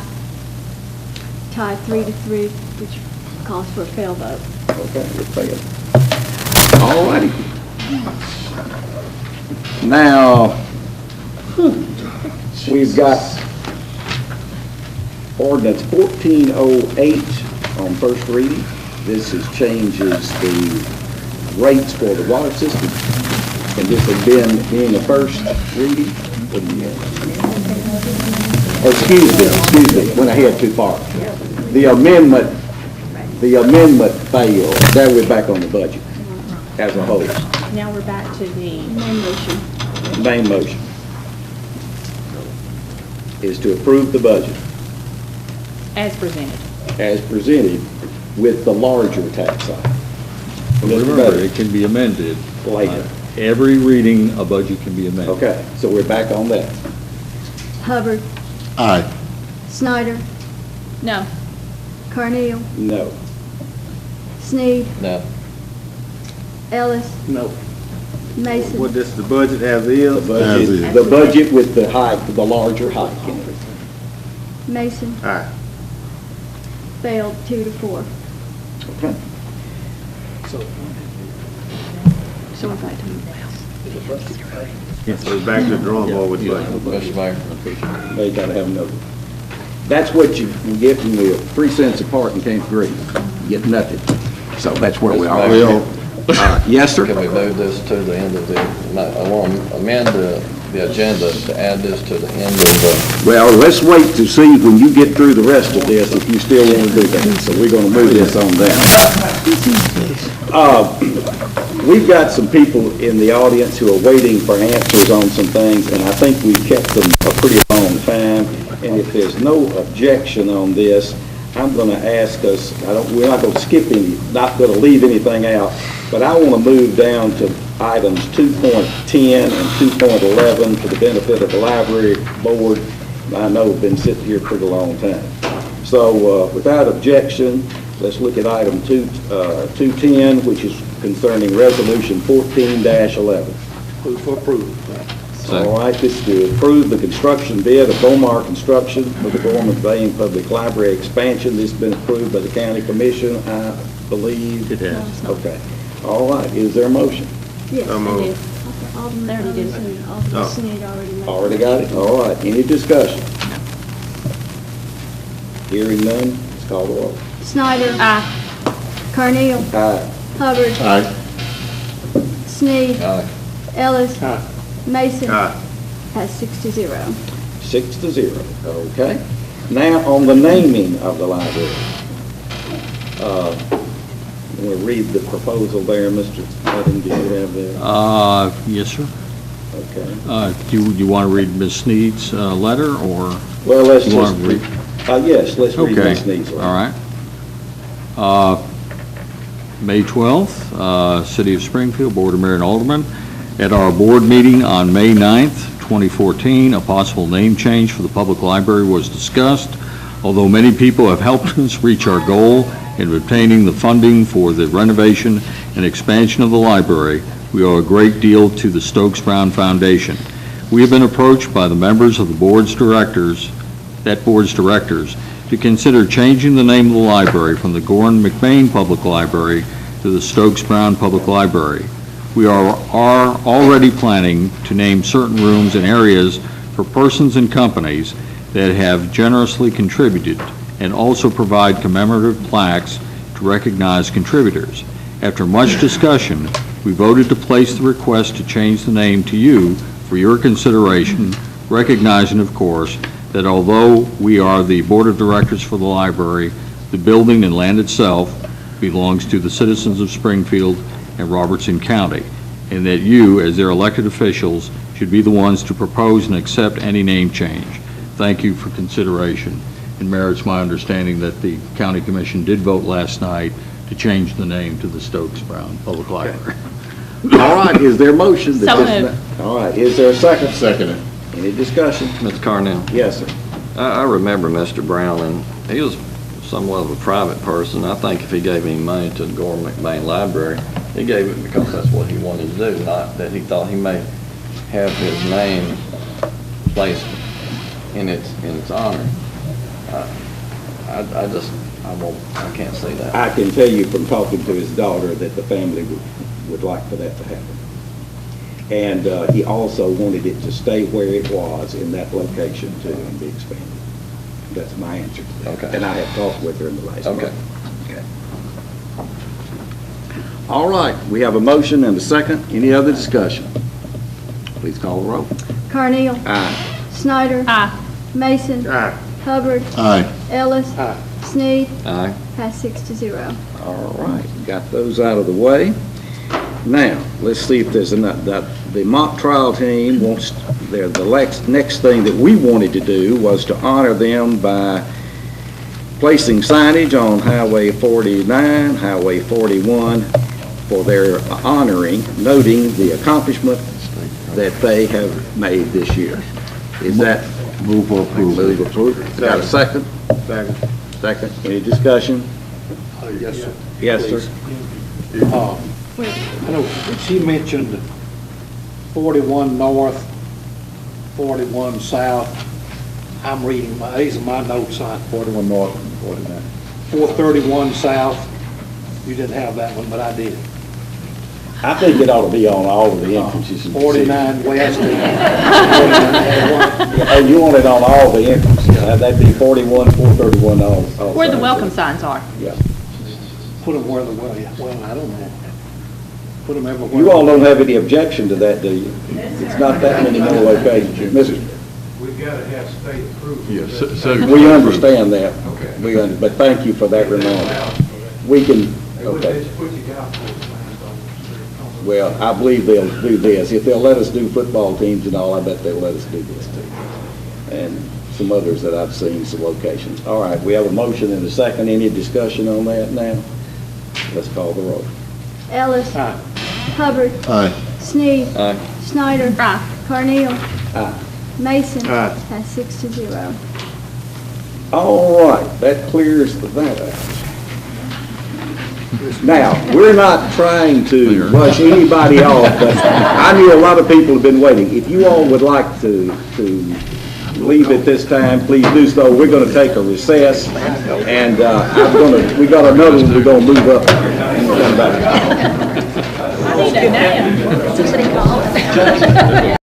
Tied 3-3, which calls for a fail vote. Okay, it failed. All righty. Now, we've got ordinance 1408 on first reading. This changes the rates for the water system. And this has been being a first reading. What do you have? Excuse me, went ahead too far. The amendment failed. Now we're back on the budget as a whole. Now we're back to the Main motion. Main motion. is to approve the budget As presented. as presented with the larger tax side. Remember, it can be amended. Later. Every reading, a budget can be amended. Okay, so we're back on that. Hubbard, Aye. Snyder, No. Carneal, No. Sneed, No. Ellis, No. Mason. What, this the budget as The is? As is. budget with the hike, the larger hike in it. Mason Aye. failed 2-4. Okay. So we're back to So it's back to the drawing board with the budget. Mr. Mayor. They gotta have another. That's what you get when we're 3 cents apart and can't agree. You get nothing. So that's where we are. Mr. Mayor. Yes, sir? Can we move this to the end of the, I want to amend the agenda to add this to the end of the, Well, let's wait to see when you get through the rest of this, if you still want to do that. So we're gonna move this on down. We've got some people in the audience who are waiting for answers on some things, and I think we've kept them a pretty long time. And if there's no objection on this, I'm gonna ask us, we're not gonna skip any, not gonna leave anything out, but I wanna move down to items 2.10 and 2.11 for the benefit of the library board. I know we've been sitting here a pretty long time. So, without objection, let's look at item 210, which is concerning resolution 14-11. Move for approval. All right, this is to approve the construction bid of Bomar Construction for the Gorman Bay Public Library expansion. This has been approved by the county commission, I believe. It has. Okay. All right, is there a motion? Yes, So I moved. did. Alderman Oh. Sneed already made. Already got it? All right, any discussion? Hearing none, let's call the roll. Snyder. Aye. Carneal. Aye. Hubbard. Aye. Sneed. aye. Ellis. Mason. Aye. Has 6-0. 6-0, okay. Now, on the naming of the library. I'm going to read the proposal there, Mr. Evans, do you have that? Yes, sir. Okay. Do you want to read Ms. Sneed's letter, or? Well, let's You just wanna read- yes, let's read Okay, Ms. Sneed's letter. all right. May 12th, City of Springfield, Board of Mayor and Aldermen. At our board meeting on May 9th, 2014, a possible name change for the public library was discussed. Although many people have helped us reach our goal in obtaining the funding for the renovation and expansion of the library, we owe a great deal to the Stokes Brown Foundation. We have been approached by the members of the board's directors to consider changing the name of the library from the Gorin McBain Public Library to the Stokes Brown Public Library. We are already planning to name certain rooms and areas for persons and companies that have generously contributed, and also provide commemorative plaques to recognize contributors. After much discussion, we voted to place the request to change the name to you for your consideration, recognizing, of course, that although we are the board of directors for the library, the building and land itself belongs to the citizens of Springfield and Robertson County, and that you, as their elected officials, should be the ones to propose and accept any name change. Thank you for consideration. And Mayor, it's my understanding that the county commission did vote last night to change the name to the Stokes Brown Public Library. All right, is there a motion? that So this- moved. All right, is there a second? Second. Any discussion? Mr. Carnell, Yes, sir. I remember Mr. Brown, and he was somewhat of a private person. I think if he gave any money to the Gore McBain Library, he gave it because that's what he wanted to do, not that he thought he may have his name placed in its honor. I can't see that. I can tell you from talking to his daughter that the family would like for that to happen. And he also wanted it to stay where it was in that location too and be expanded. That's my answer to that. Okay. And I have talked with her in the last month. Okay. Okay. All right, we have a motion and a second. Any other discussion? Please call the roll. Carneal. Aye. Snyder. Aye. Mason. Aye. Hubbard. Aye. Ellis. Sneed. Aye. Has 6-0. All right, got those out of the way. Now, let's see if there's another, the mock trial team wants, the next thing that we wanted to do was to honor them by placing signage on Highway 49, Highway 41 for their honoring, noting the accomplishment that they have made this year. Is that? Move for approval. Move approved. Got a second? Second. Second. Any discussion? Yes, sir. Yes, sir. I know she mentioned 41 north, 41 south. I'm reading, these are my notes on 41 north and 49. 431 south. You didn't have that one, but I did. I think it ought to be on all of the entrances. 49 west. Oh, you want it on all the entrances? That'd be 41, 431, all. Where the welcome signs are. Yeah. Put them where the, well, I don't know. Put them everywhere. You all don't have any objection to that, do you? It's not that many more locations. We've got to have state approval. Yes, so. We understand that. Okay. But thank you for that reminder. We can, okay. Put your golf course lines on the street. Well, I believe they'll do this. If they'll let us do football teams and all, I bet they'll let us do this too. And some others that I've seen, some locations. All right, we have a motion and a second. Any discussion on that now? Let's call the roll. Ellis. Aye. Hubbard. Aye. Sneed. Aye. Snyder. Carneal. Aye. Mason. Aye. That's 6-0. All right, that clears that out. Now, we're not trying to rush anybody off, but I knew a lot of people have been waiting. If you all would like to leave at this time, please do so. We're going to take a recess, and we got another one we're going to move up. And we'll come back. I need a nap. Somebody call it.